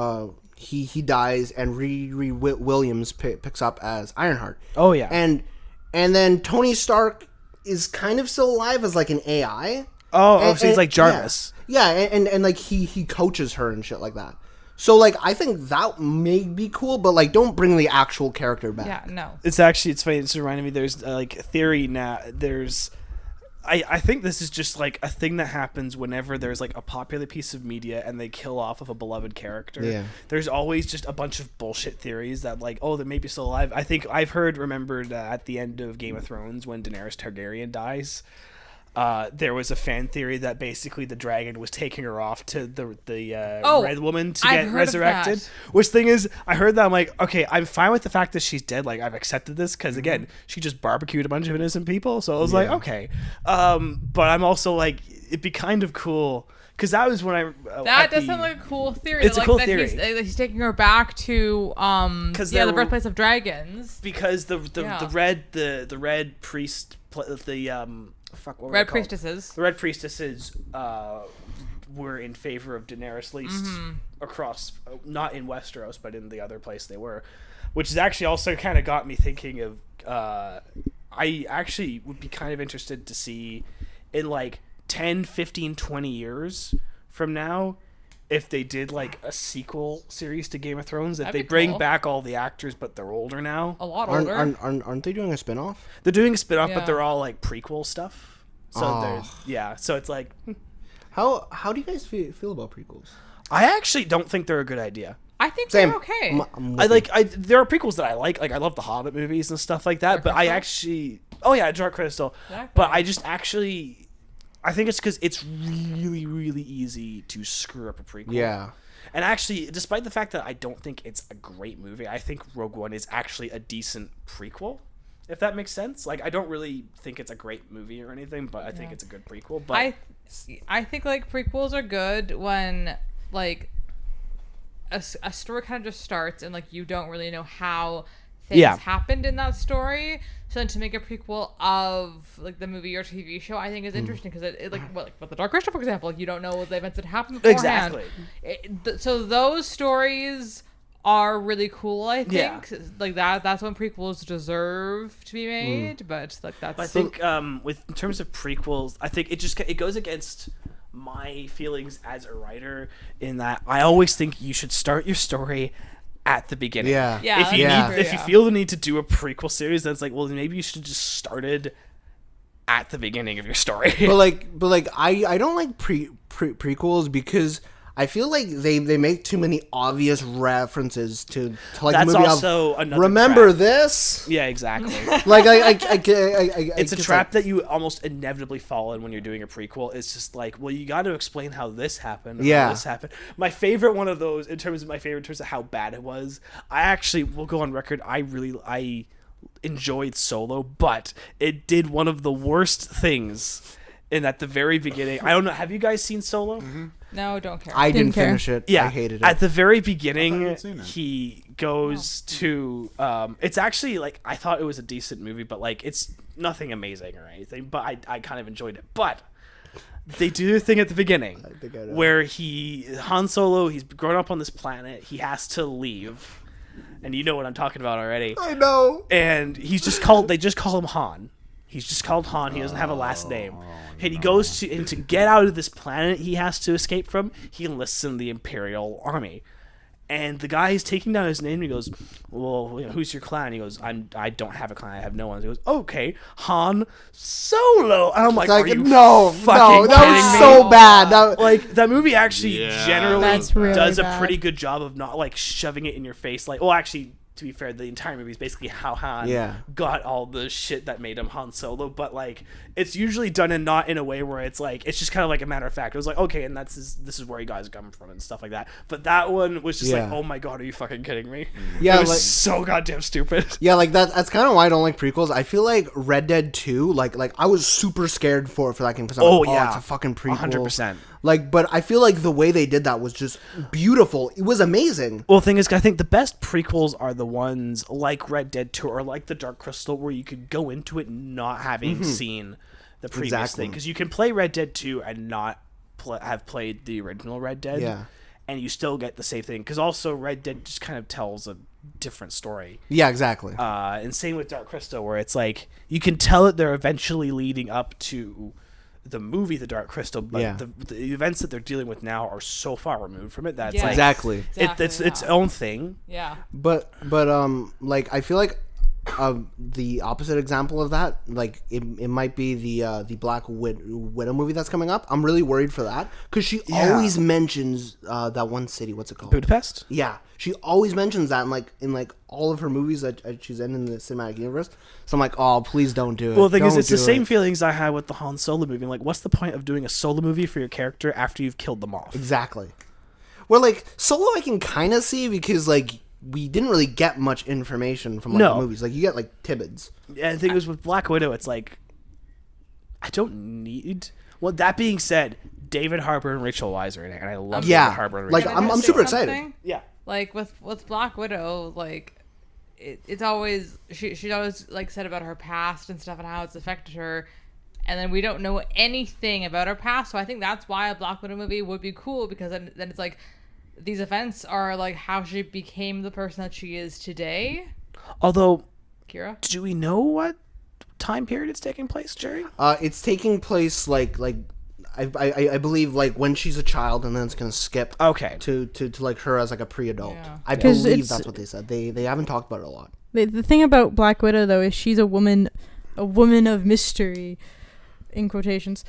he dies and Riri Williams picks up as Ironheart. Oh yeah. And then Tony Stark is kind of still alive as like an AI. so he's like Jarvis. Yeah, and like he coaches her and shit like that. So like I think that may be cool, but like don't bring the actual character back. Yeah, no. It's funny. It's reminding me. There's like a theory now. I think this is just like a thing that happens whenever there's like a popular piece of media and they kill off of a beloved character. Yeah. There's always just a bunch of bullshit theories that like, oh, they may be still alive. I think I've remembered at the end of Game of Thrones when Daenerys Targaryen dies. There was a fan theory that basically the dragon was taking her off to the red woman to I've get heard of resurrected. that. Which thing is, I heard that I'm like, okay, I'm fine with the fact that she's dead. Like I've accepted this because again, she just barbecued a bunch of innocent people. So I was like, okay. But I'm also like, it'd be kind of cool because that was when I. That does sound like a cool theory. It's a like, cool that theory. He's taking her back to the birthplace of dragons. because the Yeah. red priest what were they Red called? priestesses. The red priestesses were in favor of Daenerys, at least across, not in Westeros, but in the other place they were, which is actually also kind of got me thinking of. I actually would be kind of interested to see in like 10, 15, 20 years from now, if they did like a sequel series to Game of Thrones, if That'd they be bring cool. back all the actors but they're older now. A lot Aren't, older. aren't they doing a spinoff? They're doing a spin-off, Yeah. but they're all like prequel stuff. So they're so it's like How do you guys feel about prequels? I actually don't think they're a good idea. I think Same. they're okay. There are prequels that I like I love the Hobbit movies and stuff like that, Dark but I Crystal? actually Dark Crystal. Exactly. But I think it's because it's really, really easy to screw up a prequel. Yeah. And actually, despite the fact that I don't think it's a great movie, I think Rogue One is actually a decent prequel, if that makes sense. Like, I don't really think it's a great movie or anything, but I think it's a good prequel. But I think like prequels are good when like a story kind of just starts and like you don't really know how things happened in that story. So then to make a prequel of like the movie or TV show, I think is interesting because it like the Dark Crystal, for example, like, you don't know the events that happened beforehand. Exactly. So those stories are really cool. I Yeah. think like that's when prequels deserve to be made. But like that's. I think in terms of prequels, I think it goes against my feelings as a writer in that I always think you should start your story at the beginning. Yeah. Yeah, If you that's need, true, if you yeah. feel the need to do a prequel series, that's like, well, maybe you should just started at the beginning of your story. But like I don't like prequels because I feel like they make too many obvious references to like That's the movie. also another Remember trap. this? Yeah, exactly. Like It's a trap that you almost inevitably fall in when you're doing a prequel. It's just like, well, you got to explain how this happened. Yeah. How this happened. My favorite one of those, in terms of how bad it was, I actually will go on record. I enjoyed Solo, but it did one of the worst things. And at the very beginning, I don't know. Have you guys seen Solo? No, don't care. I didn't care. finish it. Yeah, I hated it. At the very I beginning, hadn't seen it. he goes to. It's actually like I thought it was a decent movie, but like it's nothing amazing or anything. But I kind of enjoyed it. But they do the thing at the beginning think I know. where Han Solo, he's grown up on this planet. He has to leave, and you know what I'm talking about already. I know. And he's just called. They just call him Han. He's just called Han. He doesn't have a last name. And he goes to get out of this planet he has to escape from. He enlists in the Imperial Army. And the guy is taking down his name. He goes, well, who's your clan? He goes, I don't have a clan. I have no one. He goes, okay, Han Solo. And I'm like, are you no, fucking that kidding was me? so bad. Like, that movie actually generally That's really does a bad. pretty good job of not like shoving it in your face. Like, well, actually, to be fair, the entire movie is basically how Han got all the shit that made him Han Solo, but like it's usually done in not in a way where it's like it's just kind of like a matter of fact. It was like, okay, and this is where you guys come from and stuff like that. But that one was just like, oh my god, are you fucking kidding me? Yeah, it was like- so goddamn stupid. Yeah, like that's kind of why I don't like prequels. I feel like Red Dead 2, like I was super scared for that game because it's a fucking prequel. 100%. Like, but I feel like the way they did that was just beautiful. It was amazing. Well, the thing is, I think the best prequels are the ones like Red Dead 2 or like the Dark Crystal, where you could go into it not having seen the previous thing, because you can play Red Dead 2 and not have played the original Red Dead. Yeah. And you still get the same thing, because also Red Dead just kind of tells a different story. Yeah, exactly. And same with Dark Crystal, where it's like you can tell that they're eventually leading up to the movie The Dark Crystal, but the events that they're dealing with now are so far removed from it that it's like Exactly. it's its own thing. Yeah. But like I feel like the opposite example of that, like it might be the Black Widow movie that's coming up. I'm really worried for that because she always mentions that one city. What's it called? Budapest. Yeah, she always mentions that in like all of her movies that she's in the cinematic universe. So I'm like, oh, please don't do it. Well, the thing is, Don't it's the do same it. feelings I had with the Han Solo movie. Like, what's the point of doing a solo movie for your character after you've killed them off? Exactly. Well, like Solo, I can kind of see because like we didn't really get much information from the movies. Like you get like tidbits. Yeah, the thing is with Black Widow, it's like I don't need. Well, that being said, David Harbour and Rachel Weisz are in it, and I love David Harbour and like Rachel. I'm Can I super say excited. something? Yeah. Like with Black Widow, like it's always she's always like said about her past and stuff and how it's affected her, and then we don't know anything about her past. So I think that's why a Black Widow movie would be cool, because then it's like these events are like how she became the person that she is today. Although, Kira, do we know what time period it's taking place, Jerry? It's taking place like I believe like when she's a child, and then it's gonna skip to like her as like a pre-adult. Yeah. I believe that's what they said. They haven't talked about it a lot. The thing about Black Widow though is she's a woman of mystery, in quotations.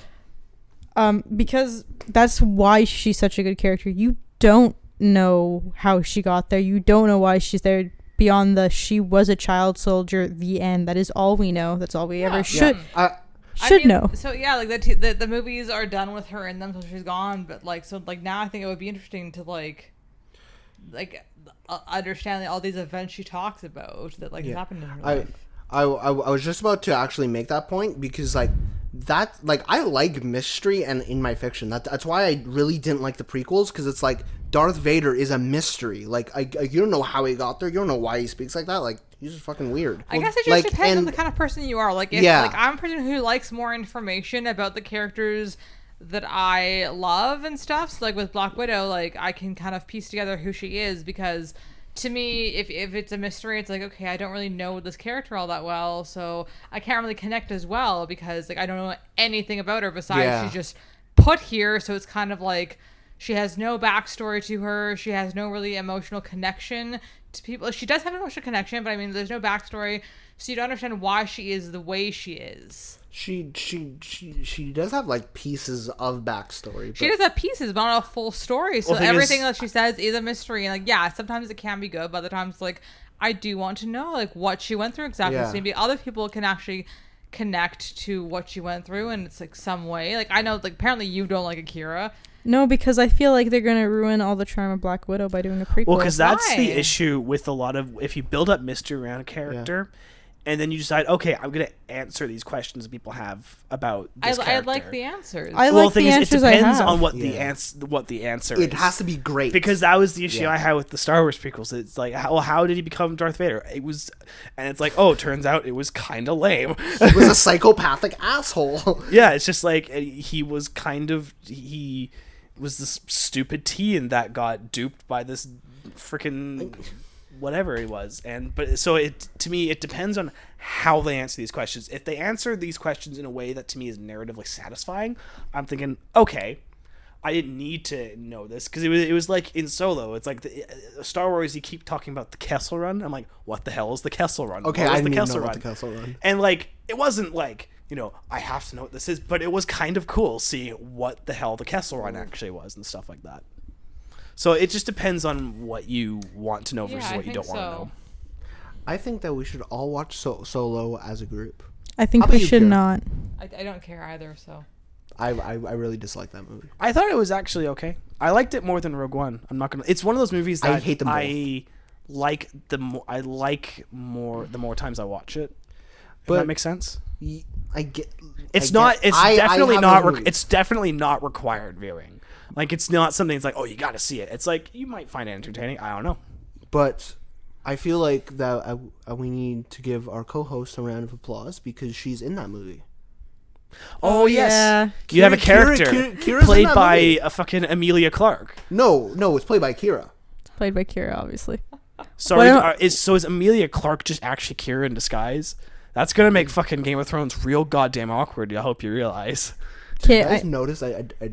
Because that's why she's such a good character. You don't know how she got there. You don't know why she's there beyond she was a child soldier, the end. That is all we know. That's all we ever should know. So yeah, like the movies are done with her in them, so she's gone. But like, so like now I think it would be interesting to like understand all these events she talks about that like has happened in her life. I was just about to actually make that point because like that like I like mystery and in my fiction. That's why I really didn't like the prequels, because it's like Darth Vader is a mystery. Like you don't know how he got there. You don't know why he speaks like that. Like he's just fucking weird. I guess it just depends on the kind of person you are. Like if like I'm a person who likes more information about the characters that I love and stuff. So like with Black Widow, like I can kind of piece together who she is, because to me, if it's a mystery, it's like, okay, I don't really know this character all that well, so I can't really connect as well, because like I don't know anything about her besides she's just put here. So it's kind of like she has no backstory to her. She has no really emotional connection to people. She does have an emotional connection, but I mean, there's no backstory, so you don't understand why she is the way she is. She does have like pieces of backstory. She does have pieces, but not a full story. So everything that she says is a mystery. And like, yeah, sometimes it can be good, but other times, like, I do want to know like what she went through exactly. So maybe other people can actually connect to what she went through, and it's like some way. Like I know, like apparently you don't like Akira. No, because I feel like they're gonna ruin all the charm of Black Widow by doing a prequel. Well, because that's the issue with a lot of, if you build up mystery around a character. Yeah. And then you decide, okay, I'm going to answer these questions that people have about this character. I like the answers. It depends on what the answer is. It has to be great. Because that was the issue I had with the Star Wars prequels. It's like, how did he become Darth Vader? And it's like, oh, it turns out it was kind of lame. He was a psychopathic asshole. Yeah, it's just like, he was this stupid teen that got duped by this freaking whatever it was. To me it depends on how they answer these questions. If they answer these questions in a way that to me is narratively satisfying, I'm thinking, okay, I didn't need to know this, because it was like in Solo, it's like Star Wars, you keep talking about the Kessel Run. I'm like, what the hell is the Kessel Run? Okay, I didn't even know what the Kessel Run. And like, it wasn't like, I have to know what this is, but it was kind of cool seeing what the hell the Kessel Run actually was and stuff like that. So it just depends on what you want to know versus what you don't want to know. I think that we should all watch Solo as a group. I think we should not. I don't care either, so. I really dislike that movie. I thought it was actually okay. I liked it more than Rogue One. I'm not gonna. It's one of those movies that I hate them both. I like more the more times I watch it. Does that make sense? I get. It's definitely not required viewing. Like, it's not something that's like, oh, you got to see it. It's like, you might find it entertaining. I don't know. But I feel like that we need to give our co-host a round of applause because she's in that movie. Oh, yes. Yeah. You have a character played by a fucking Emilia Clarke. No, it's played by Kira. It's played by Kira, obviously. Sorry, is Emilia Clarke just actually Kira in disguise? That's going to make fucking Game of Thrones real goddamn awkward. I hope you realize. You guys notice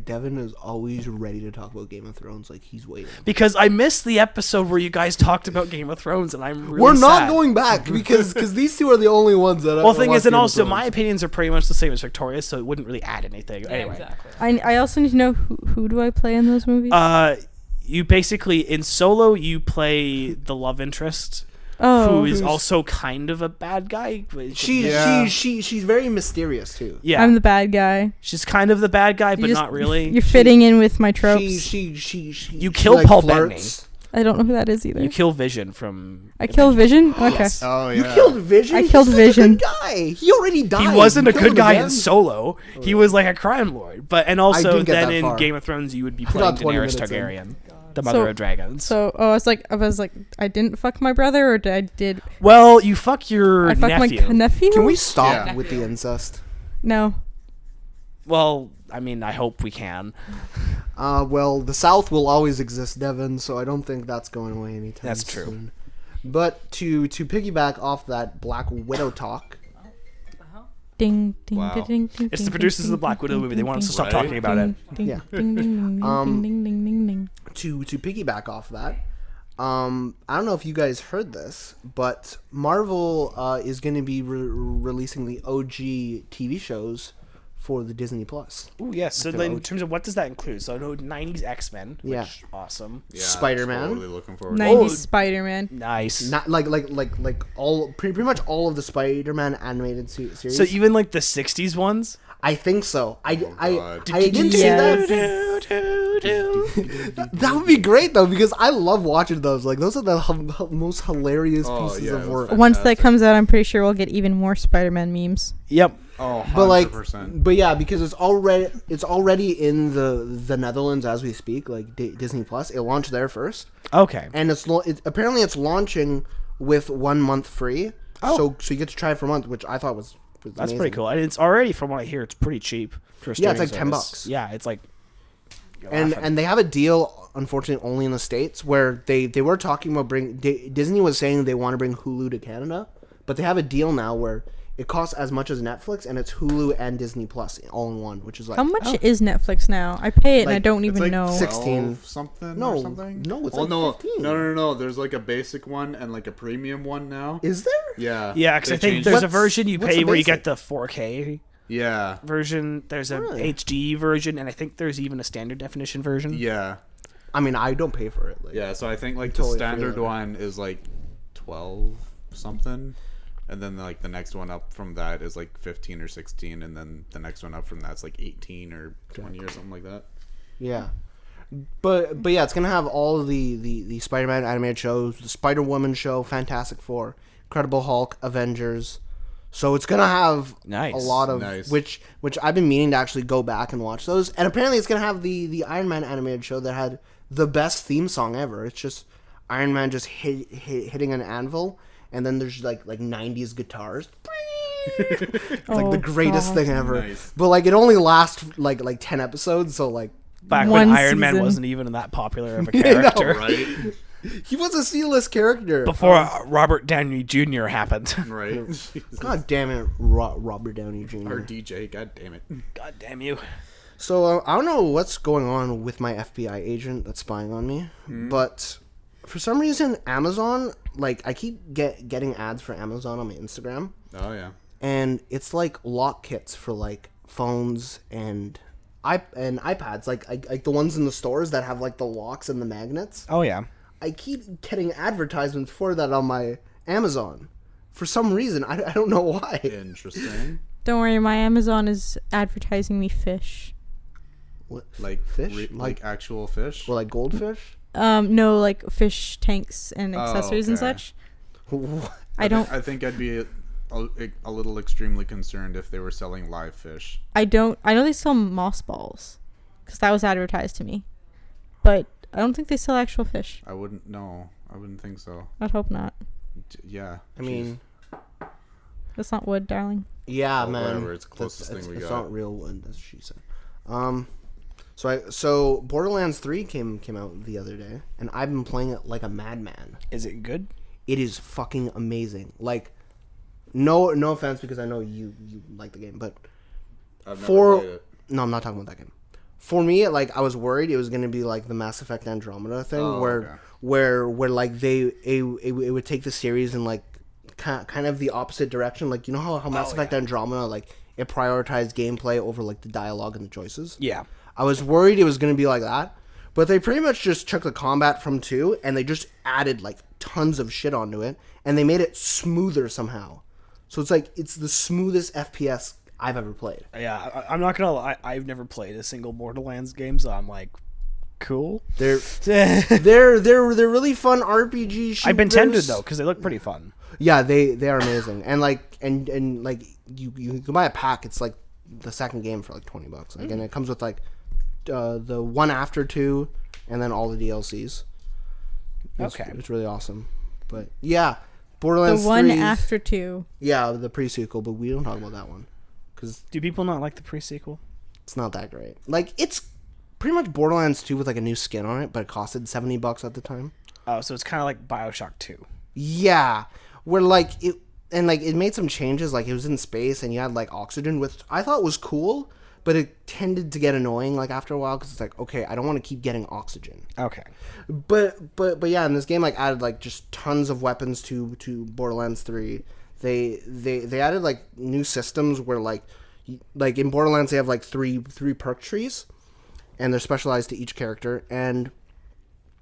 Devin is always ready to talk about Game of Thrones, like he's waiting. Because I missed the episode where you guys talked about Game of Thrones, and I'm really We're not sad. going back because these two are the only ones that. Well, the thing is, and also my opinions are pretty much the same as Victoria's, so it wouldn't really add anything. Anyway, exactly. I also need to know who do I play in those movies? You basically in Solo you play the love interest. Who is also kind of a bad guy. She's very mysterious too. Yeah, I'm the bad guy. She's kind of the bad guy, but not really. You're fitting in with my tropes. You kill Paul Bettany. I don't know who that is either. You kill Vision from. I killed Vision. Okay. Yes. Oh yeah. You killed Vision. I killed Vision. He's a good guy. He already died. He wasn't a good guy in Solo. He was like a crime lord. But also then in Game of Thrones you would be playing Daenerys Targaryen. The mother of dragons. So, I was like, I didn't fuck my brother, or I did. Well, you fuck your nephew. I fucked my nephew. Can we stop with the incest? No. Well, I mean, I hope we can. Well, the South will always exist, Devin. So I don't think that's going away anytime soon. That's true. But to piggyback off that Black Widow talk, Ding, ding, Wow. ding, ding, It's ding, the producers ding, of the Black ding, Widow ding, movie. They ding, want us to ding, stop Right. talking about it. ding, Yeah. ding, ding, ding, ding, ding, ding, ding, ding. To piggyback off that, I don't know if you guys heard this, but Marvel is going to be releasing the OG TV shows for the Disney Plus. Ooh, yes. So feel then, in like- terms of what does that include? So I know 90s X-Men, which Yeah. awesome. Yeah, Spider-Man. Totally looking forward. 90s Spider-Man. Nice. Not like all pretty much all of the Spider-Man animated series. So even like the 60s ones? I think so. I God. didn't see Yes. that. That would be great though, because I love watching those. Like those are the most hilarious Oh, pieces yeah, of it was work. fantastic. Once that comes out, I'm pretty sure we'll get even more Spider-Man memes. Yep. Oh, 100%. But like, but yeah, because it's already in the Netherlands as we speak. Like Disney Plus, it launched there first, Okay. and apparently it's launching with 1 month free. Oh. So you get to try it for a month, which I thought was That's amazing. pretty cool. And it's already, from what I hear, it's pretty cheap. For a Yeah, it's streaming like $10. service. Yeah, it's like... And they have a deal, unfortunately, only in the States, where they were talking about Disney was saying they want to bring Hulu to Canada, but they have a deal now where it costs as much as Netflix, and it's Hulu and Disney Plus all in one, which is like How much is Netflix now? I pay it and I Like, don't It's even like know. 16. something No, or something? no, it's oh, like no. 15. No. There's like a basic one and like a premium one now. Is there? Yeah. Yeah, because They I think changed there's it. a version you what's pay the where you basic? get the 4K Yeah. version. There's a Really? HD version, and I think there's even a standard definition version. Yeah. I mean, I don't pay for it. Like, Yeah. So I think like Totally the standard free. one is like 12 something. And then like the next one up from that is like 15 or 16. And then the next one up from that's like 18 or 20 or something like that. Yeah. But yeah, it's gonna have all of the Spider-Man animated shows, the Spider-Woman show, Fantastic Four, Incredible Hulk, Avengers. So it's gonna have Nice. a lot of Nice. which I've been meaning to actually go back and watch those. And apparently it's gonna have the Iron Man animated show that had the best theme song ever. It's just Iron Man just hitting an anvil, and then there's like 90s guitars. It's like the greatest thing ever. Nice. But like it only lasts like 10 episodes, so like Back One when Iron Man season. wasn't even that popular of a know, character. Right. he was a C-list character. Before Robert Downey Jr. happened. Right. God damn it, Robert Downey Jr. Our DJ. God damn it. God damn you. So I don't know what's going on with my FBI agent that's spying on me, but for some reason Amazon, like I keep getting ads for Amazon on my Instagram, Oh yeah. and it's like lock kits for like phones and iPads, like the ones in the stores that have like the locks and the magnets. Oh, yeah. I keep getting advertisements for that on my Amazon for some reason. I don't know why. Interesting. Don't worry, my Amazon is advertising me fish. What, Like fish? like actual fish. or like goldfish? No, like fish tanks and accessories and okay. such. I don't. I think I'd be a little extremely concerned if they were selling live fish. I don't. I know they sell moss balls, because that was advertised to me, but I don't think they sell actual fish. I wouldn't know. I wouldn't think so. I'd hope not. Yeah. I mean, That's not wood, darling. yeah, Well, man. whatever, it's the closest thing we it's got. not real wood, as she said. So Borderlands 3 came out the other day, and I've been playing it like a madman. Is it good? It is fucking amazing. Like, no offense, because I know you like the game, but I've never for played it. no, I'm not talking about that game. For me, like I was worried it was gonna be like the Mass Effect Andromeda thing, Oh, where okay. where like it would take the series in like kind of the opposite direction. Like, you know how Mass Effect Andromeda, like it prioritized gameplay over like the dialogue and the choices. Yeah. I was worried it was going to be like that, but they pretty much just took the combat from 2 and they just added like tons of shit onto it, and they made it smoother somehow. So it's like it's the smoothest FPS I've ever played. Yeah, I'm not gonna lie. I've never played a single Borderlands game, so I'm like, cool. They're really fun RPG shooters. I've been tempted though, because they look pretty fun. Yeah, they are amazing, and like and like you can buy a pack. It's like the second game for like $20. Like, and it comes with like the one after 2, and then all the DLCs. Okay. It's really awesome. But yeah, Borderlands The one 3 after 2. Yeah, the pre-sequel, but we don't talk about that one because Do people not like the pre-sequel? it's not that great. Like, it's pretty much Borderlands 2 with like a new skin on it, but it costed $70 at the time. Oh, so it's kind of like BioShock 2. Yeah, where like it, and like it made some changes. Like it was in space, and you had like oxygen, which I thought was cool, but it tended to get annoying like after a while because it's like, okay, I don't want to keep getting oxygen. Okay. But yeah, in this game, like added like just tons of weapons to Borderlands 3. They added like new systems where like in Borderlands they have like three perk trees, and they're specialized to each character, and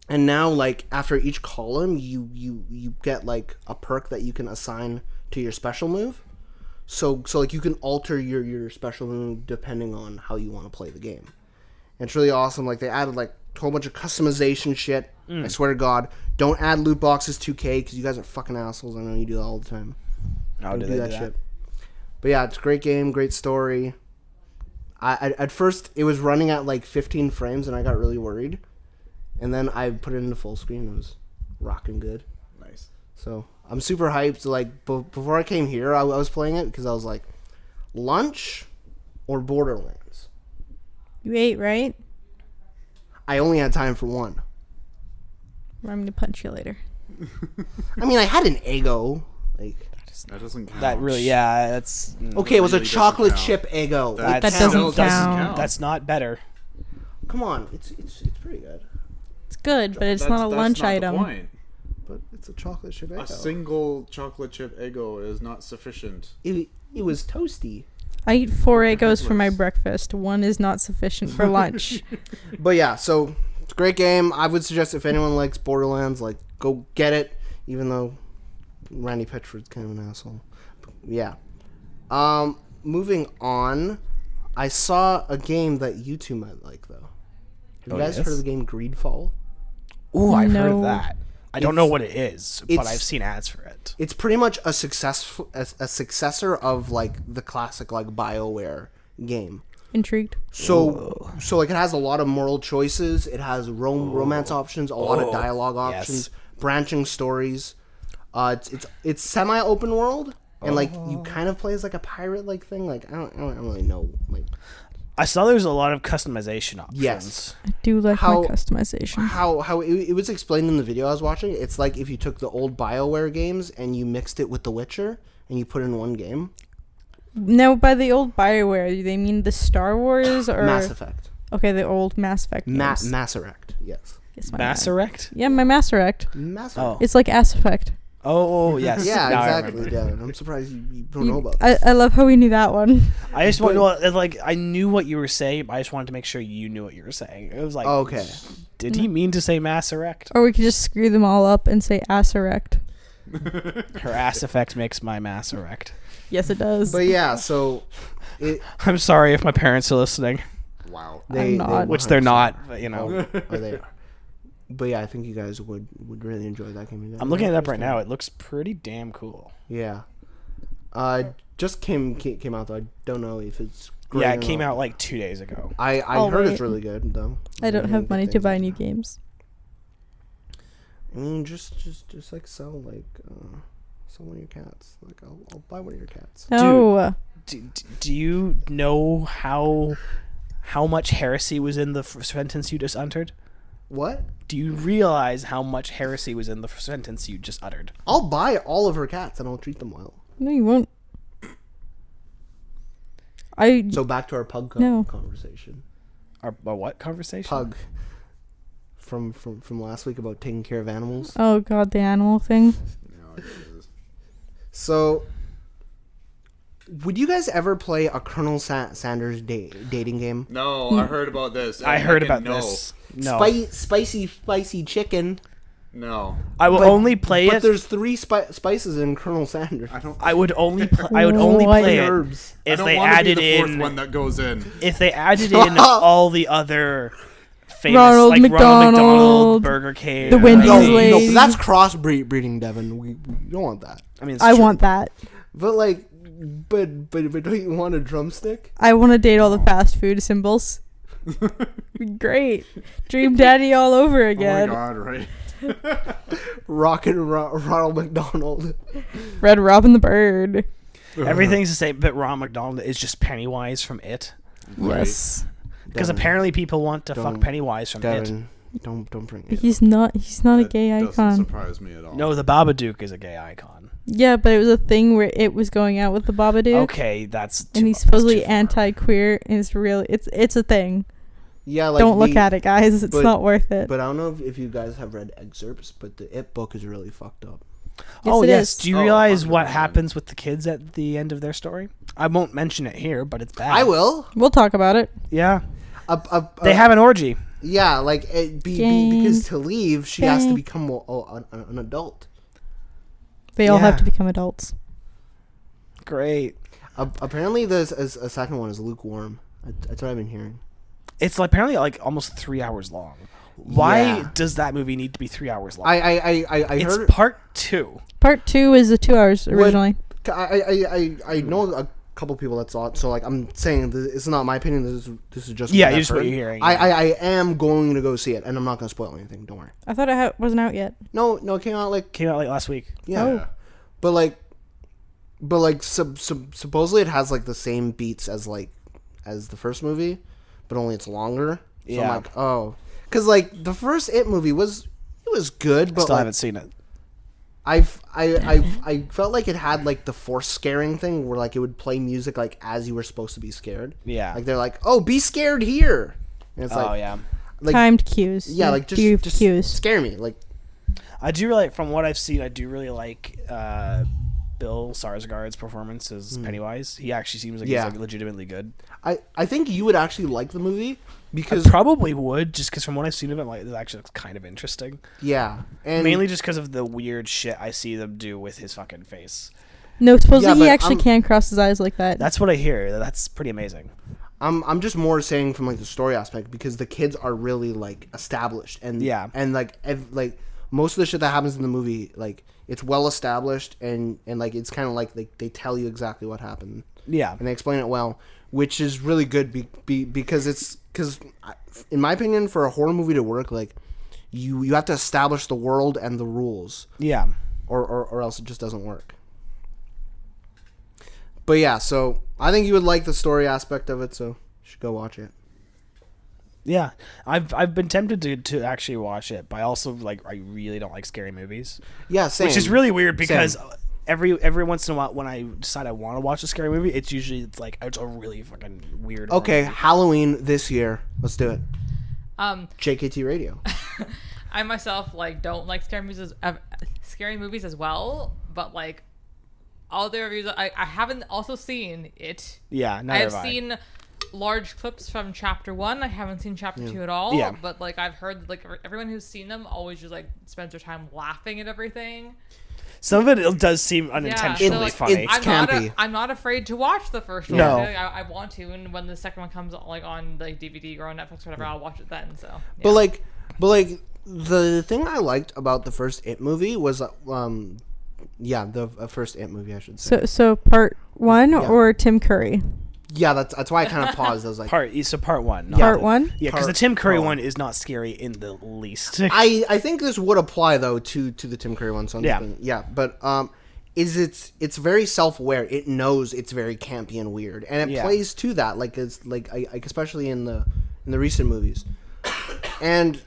now like after each column you get like a perk that you can assign to your special move. So like you can alter your special move depending on how you want to play the game. And it's really awesome. Like they added like a whole bunch of customization shit. I swear to God, don't add loot boxes 2K because you guys are fucking assholes. I know you do that all the time. Oh, do that shit? But yeah, it's a great game, great story. I at first it was running at like 15 frames and I got really worried. And then I put it into full screen. It was rocking good. Nice. So I'm super hyped. Like before I came here, I was playing it because I was like, lunch or Borderlands. You ate, right? I only had time for one. I'm going to punch you later. I mean, I had an Eggo. Like That doesn't count. That really, yeah, that's okay, it was a really doesn't chocolate count. chip Eggo. That doesn't still count. That's not better. Come on, it's pretty good. It's good, but it's That's- not a that's lunch not the item. point. But it's a chocolate chip Eggo. A single chocolate chip Eggo is not sufficient. It was toasty. I eat 4 Eggos for my breakfast. One is not sufficient for lunch. But yeah, so it's a great game. I would suggest if anyone likes Borderlands, like go get it. Even though Randy Pitchford's kind of an asshole. But yeah. Moving on, I saw a game that you two might like though. Have you guys heard of the game Greedfall? Ooh, I've heard of No. that. I don't know what it is, but I've seen ads for it. It's pretty much a successor of like the classic like BioWare game. Intrigued. So like it has a lot of moral choices. It has romance options, a lot of dialogue options, branching stories. It's semi open world, and like you kind of play as like a pirate like thing. Like I don't really know. Like I saw there's a lot of customization options. yes, I do like How- my customization. how it was explained in the video I was watching. It's like if you took the old BioWare games and you mixed it with The Witcher and you put it in one game. Now, by the old BioWare, do they mean the Star Wars or Mass Effect, Okay, the old Mass Effect games. Mass Effect, yes. Yes, my Mass bad. Effect? Yeah, my Mass Effect. Mass Oh. Effect. It's like Ass Effect. Oh, yes. Yeah, Now I exactly. remember. Yeah, I'm surprised you don't know about. I love how we knew that one. I just want to know, like, I knew what you were saying, but I just wanted to make sure you knew what you were saying. It was like, Okay. did he mean to say Mass Effect? Or we could just screw them all up and say Ass Erect. Her ass effect makes my mass erect. Yes, it does. But yeah, so I'm sorry if my parents are listening, Wow. I'm not. which they're not, but you know. Or they are. But yeah, I think you guys would really enjoy that game. I'm looking it up right now. It looks pretty damn cool. Yeah. Just came out though. I don't know if it's great Yeah, or it came not. out like 2 days ago. I I'll heard wait. it's really good though. I don't have money to buy new games. games. I mean, just like sell one of your cats. Like I'll buy one of your cats. No. Do you know how much heresy was in the sentence you just uttered? What? Do you realize how much heresy was in the sentence you just uttered? I'll buy all of her cats and I'll treat them well. No, you won't. So back to our pug No. conversation. Our what conversation? Pug. From last week about taking care of animals. Oh god, the animal thing. No, it is. So, would you guys ever play a Colonel Sanders dating game? No, I heard about this. I heard Fucking about this. No, Spicy chicken. No. I will only play But it. there's 3 spices in Colonel Sanders. I would only play it Herbs. if I don't they want to be added the fourth in one that goes in. if they added in all the other famous Ronald like Ronald McDonald, McDonald, Burger King, the Wendy's No, lady. no, but that's crossbreeding, Devin. We don't want that. I mean, it's I true. want that. But like, but don't you want a drumstick? I want to date all the fast food symbols. Be great. Dream Daddy all over again. Oh my god, right? Ronald McDonald. Red Robin the Bird. Everything's the same, but Ronald McDonald is just Pennywise from It. Yes. Because Devin, apparently people want to fuck Don't- Pennywise from It. Devin, don't bring it. He's not a That gay doesn't icon. surprise me at all. No, the Babadook is a gay icon. Yeah, but it was a thing where it was going out with the Babadook. Okay, that's And he's supposedly anti-queer, and it's a thing. Yeah, like don't look at it, guys. It's not worth it. But I don't know if you guys have read excerpts, but the It book is really fucked up. Yes, Do you realize what happens with the kids at the end of their story? I won't mention it here, but it's bad. I will. We'll talk about it. Yeah. They have an orgy. Yeah, like because to leave, she has to become an adult. They all have to become adults. Great. Apparently, there's a second one is lukewarm. That's what I've been hearing. It's apparently almost 3 hours long. Why does that movie need to be 3 hours long? It's heard part 2. Part 2 is the 2 hours originally. I know a couple people that saw it, so like I'm saying it's not my opinion. This is just what you're hearing. Yeah. I am going to go see it, and I'm not going to spoil anything. Don't worry. I thought it wasn't out yet. No, it came out like last week. Yeah, but supposedly it has like the same beats as the first movie, but only it's longer. So I'm like, oh, because like the first It movie was good, but still haven't seen it. I felt like it had like the force scaring thing where like it would play music like as you were supposed to be scared. Yeah. Like they're like, oh, be scared here. And it's like, like timed cues. Yeah, like just cues. Scare me. Like I do really, from what I've seen, I do really like Bill Skarsgård's performance as Pennywise. He actually seems like he's like legitimately good. I think you would actually like the movie because I probably would, just because from what I've seen of it, like it actually looks kind of interesting. Yeah, and mainly just because of the weird shit I see them do with his fucking face. No, supposedly he actually can cross his eyes like that. That's what I hear. That's pretty amazing. I'm just more saying from like the story aspect because the kids are really like established and like most of the shit that happens in the movie like it's well established and like it's kind of like they tell you exactly what happened. Yeah, and they explain it well, which is really good because in my opinion, for a horror movie to work, like you have to establish the world and the rules. Yeah, or else it just doesn't work. But yeah, so I think you would like the story aspect of it, so you should go watch it. Yeah, I've been tempted to actually watch it, but I also I really don't like scary movies. Yeah, same. Which is really weird because every once in a while when I decide I want to watch a scary movie, it's a really fucking weird. Okay, Halloween this year. Let's do it. JKT Radio. I myself don't like scary movies as well, but all the reviews I haven't also seen it. Yeah, I've seen large clips from chapter 1. I haven't seen chapter 2 at all. Yeah. But I've heard everyone who's seen them always just spends their time laughing at everything. Some of it does seem unintentionally funny. It's campy. I'm not afraid to watch the first one. No. I want to, and when the second one comes on DVD or on Netflix or whatever, I'll watch it then. So. Yeah. But the thing I liked about the first It movie was the first It movie I should say. So part 1 or Tim Curry? Yeah, that's why I kind of paused. I was like, part 1. Part 1? Yeah, because the Tim Curry one is not scary in the least. I think this would apply though to the Tim Curry one. So but it's very self-aware. It knows it's very campy and weird, and it plays to that. Especially in the recent movies, and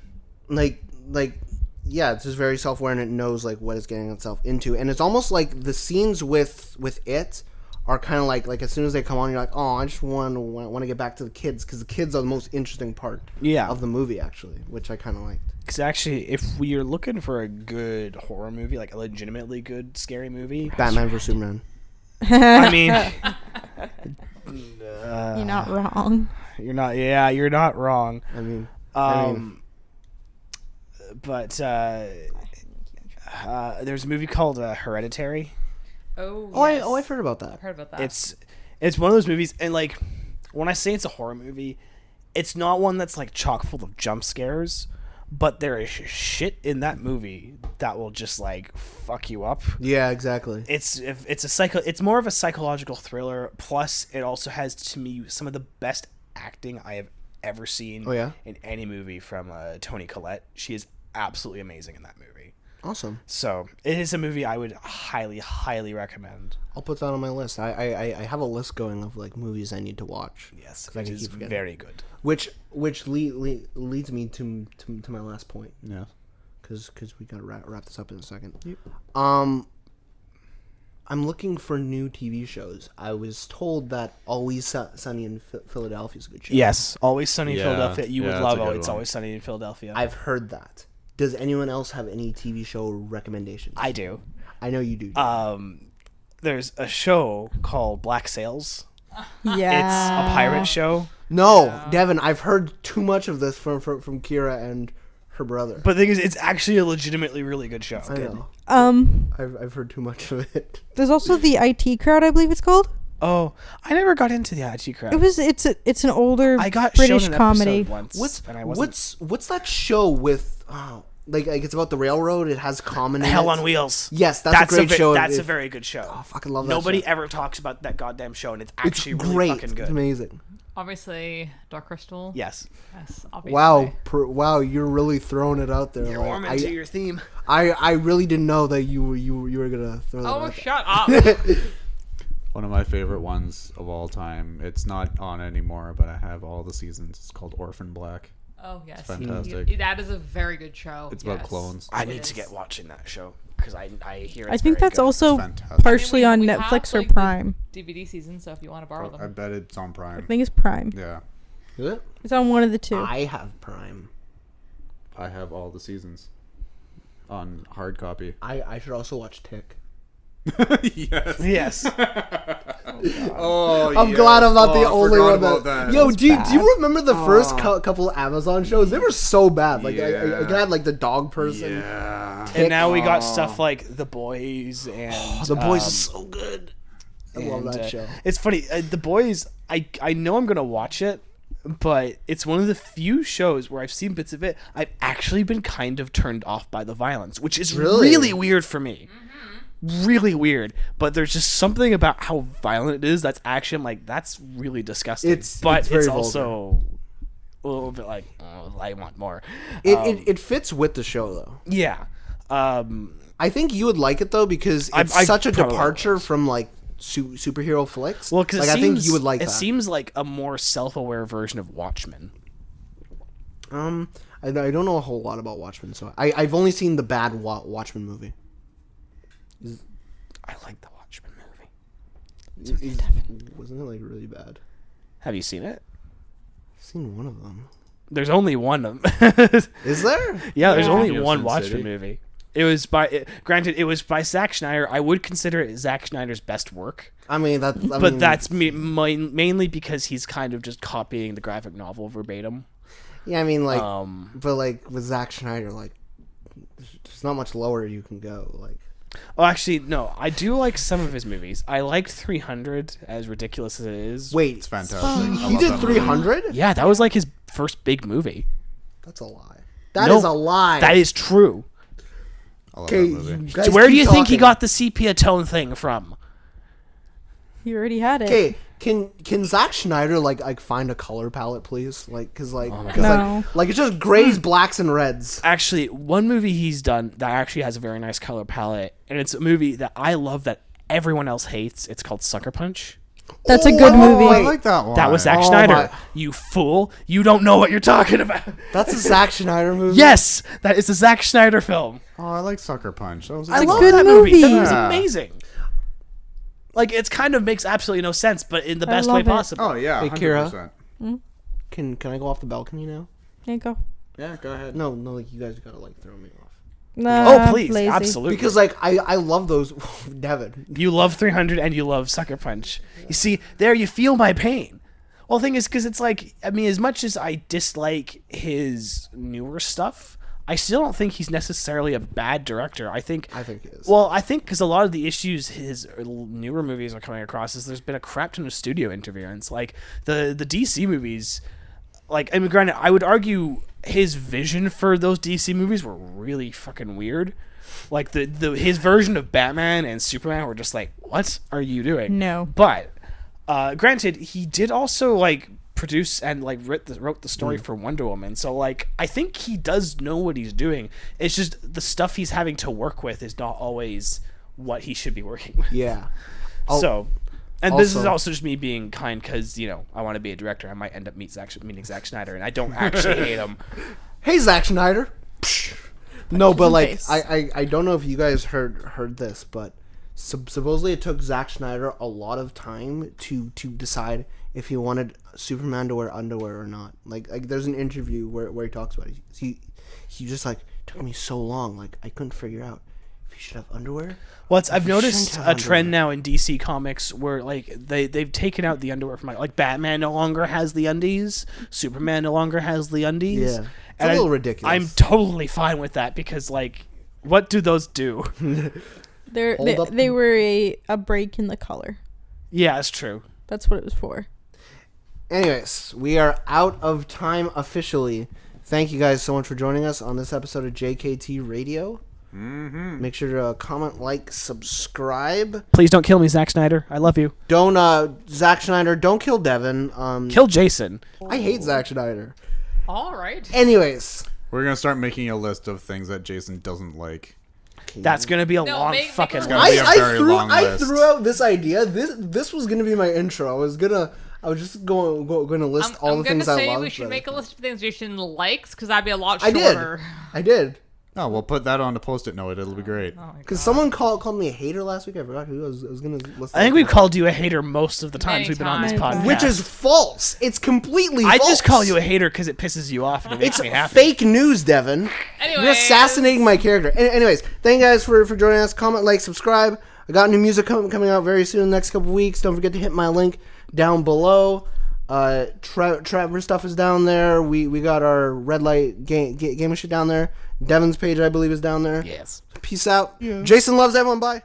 it's just very self-aware, and it knows what it's getting itself into, and it's almost like the scenes with it are kind of like as soon as they come on, you're like, oh, I just want to get back to the kids because the kids are the most interesting part of the movie, actually, which I kind of liked. Because actually, if we are looking for a good horror movie, a legitimately good scary movie, Batman vs Superman. I mean, you're not wrong. You're not. Yeah, you're not wrong. I mean, but there's a movie called Hereditary. I've heard about that. I've heard about that. It's one of those movies, and when I say it's a horror movie, it's not one that's chock full of jump scares, but there is shit in that movie that will just fuck you up. Yeah, exactly. It's more of a psychological thriller. Plus, it also has to me some of the best acting I have ever seen. In any movie from Toni Collette. She is absolutely amazing in that movie. Awesome. So it is a movie I would highly, highly recommend. I'll put that on my list. I have a list going of movies I need to watch. Yes, it is very good. Which leads me to my last point. Yeah. Because we gotta wrap this up in a second. Yep. I'm looking for new TV shows. I was told that Always Sunny in Philadelphia is a good show. Yes, Always Sunny in Yeah. Philadelphia. You Yeah, would that's love a good It's one. Always Sunny in Philadelphia. I've heard that. Does anyone else have any TV show recommendations? I do. I know you do. There's a show called Black Sails. Yeah. It's a pirate show. No, Devin, I've heard too much of this from Kira and her brother. But the thing is, it's actually a legitimately really good show. I know. I've heard too much of it. There's also the IT Crowd, I believe it's called. Oh, I never got into the IT Crowd. It's an older I got British shown an comedy. episode once, and I wasn't. What's that show with? Like it's about the railroad. It has common. in Hell it. on Wheels. Yes, that's a great show. That's a very good show. I fucking love that. Nobody show. ever talks about that goddamn show, and it's It's actually really great. fucking good. It's amazing. Obviously, Dark Crystal. Yes. Yes, obviously. Wow, wow, you're really throwing it out there. You're like, warm into your theme. I really didn't know that you were gonna throw that Oh, out shut up. One of my favorite ones of all time. It's not on anymore, but I have all the seasons. It's called Orphan Black. Oh, yes. It's fantastic. That is a very good show. It's about yes. clones. I It need to is. get watching that show because I hear it's I think very that's good. also It's fantastic. partially on we have, Netflix or like, the Prime. DVD season, so if you want to borrow them. I bet it's on I Prime. think it's Prime. Yeah. Is it? It's on one of the two. I have Prime. I have all the seasons on hard copy. I should also watch Tick. Yes. Yes. Oh, I'm glad I'm not the I only forgot one about that. that. Yo, That's do you bad. remember the first couple Amazon shows? They were so bad. Like I Yeah. had like the dog person. Yeah. And now we got stuff like The Boys and The Boys is so good. I love and, that show. It's funny. The Boys. I know I'm gonna watch it, but it's one of the few shows where I've seen bits of it. I've actually been kind of turned off by the violence, which is Really? really weird for me. Really weird, but there's just something about how violent it is that's actually I'm like that's really disgusting. It's but very it's vulgar. also a little bit like oh, I want more. It fits with the show though. Yeah. I think you would like it though because it's I such a probably departure from like superhero flicks. Well, because like, I think you would like it that. seems like a more self-aware version of Watchmen. I don't know a whole lot about Watchmen, so I've only seen the bad Watchmen movie. I like the Watchmen movie. Wasn't it like really bad? Have you seen it? I've seen one of them. There's only one of them. Is there? Yeah, there's Yeah. only Sin one City. Watchmen movie. It was by, granted, it was by Zack Snyder. I would consider it Zack Snyder's best work, I mean that. but that's mainly because he's kind of just copying the graphic novel verbatim. yeah. I mean like, Um, but like with Zack Snyder, like there's not much lower you can go. Like Oh, actually, no. I do like some of his movies. I liked 300, as ridiculous as it is. wait, It's fantastic. I he love did that movie. 300? Yeah, that was like his first big movie. That's a lie. That is No, a lie. That is true. I love Okay, that movie. you guys So where do keep you think he talking. got the sepia tone thing from? You already had it. Okay, can Zack Schneider like find a color palette, please? Like, cause like, Oh 'cause, No. like it's just grays, blacks, and reds. Actually, one movie he's done that actually has a very nice color palette, and it's a movie that I love that everyone else hates. It's called Sucker Punch. That's a good Oh, movie. I like that one. That was Zack Oh Snyder. my- You fool! You don't know what you're talking about. That's a Zack Schneider movie. Yes, that is a Zack Snyder film. Oh, I like Sucker Punch. That was I good love one. good that movie. That movie. was Yeah. amazing. Like it's kind of makes absolutely no sense, but in the I best way love it. possible. Oh yeah. Hey, Kira. 100%. Can I go off the balcony now? There you go. Yeah, go ahead. No, like you guys gotta like throw me off. Oh please, lazy. absolutely. Because like I love those. Devin. You love 300 and you love Sucker Punch. You see, there you feel my pain. Well, the thing is, because it's like, I mean, as much as I dislike his newer stuff, I still don't think he's necessarily a bad director. I think it is. Well, I think because a lot of the issues his newer movies are coming across is there's been a crap ton of studio interference. Like the DC movies, like, I mean, granted, I would argue his vision for those DC movies were really fucking weird. Like his version of Batman and Superman were just like, what are you doing? No. But granted, he did also like produce and like wrote the story for Wonder Woman. So like, I think he does know what he's doing. It's just the stuff he's having to work with is not always what he should be working with. Yeah. So, and this is also- also just me being kind because, you know, I want to be a director. I might end up meeting Zack Snyder, and I don't actually hate him. Hey, Zack Schneider. No, but like Face. I don't know if you guys heard this, but supposedly it took Zack Snyder a lot of time to decide if he wanted Superman to wear underwear or not. Like there's an interview where he talks about it. He just like, took me so long. Like, I couldn't figure out if he should have underwear. Well, I've noticed a trend now in DC Comics where like they've taken out the underwear from like Batman no longer has the undies, Superman no longer has the undies. Yeah, it's a little ridiculous. I'm totally fine with that because like, what do those do? They were a break in the color. Yeah, it's true. That's what it was for. Anyways, we are out of time officially. Thank you guys so much for joining us on this episode of JKT Radio. Mm-hmm. Make sure to comment, like, subscribe. Please don't kill me, Zack Snyder. I love you. Don't, Zack Snyder, don't kill Devin. Kill Jason. I hate Zack Snyder. All right. Anyways. We're going to start making a list of things that Jason doesn't like. That's going to be a long fucking list. I threw out this idea. This was going to be my intro. I was just going to list all the things I love. I'm going to say we should make a list of things Jason likes, because that'd be a lot shorter. I did. Oh, we'll put that on the post-it note. It'll be great. Because someone called me a hater last week. I forgot who. I was going to list. I think we've called you a hater most of the times we've been on this podcast. Which is false. It's completely false. I just call you a hater because it pisses you off and it makes me happy. It's fake news, Devin. You're assassinating my character. Anyways, thank you guys for joining us. Comment, like, subscribe. I got new music coming out very soon in the next couple weeks. Don't forget to hit my link down below. Trevor's stuff is down there. We got our red light game shit down there. Devin's page, I believe, is down there. Yes. Peace out. Yeah. Jason loves everyone. Bye.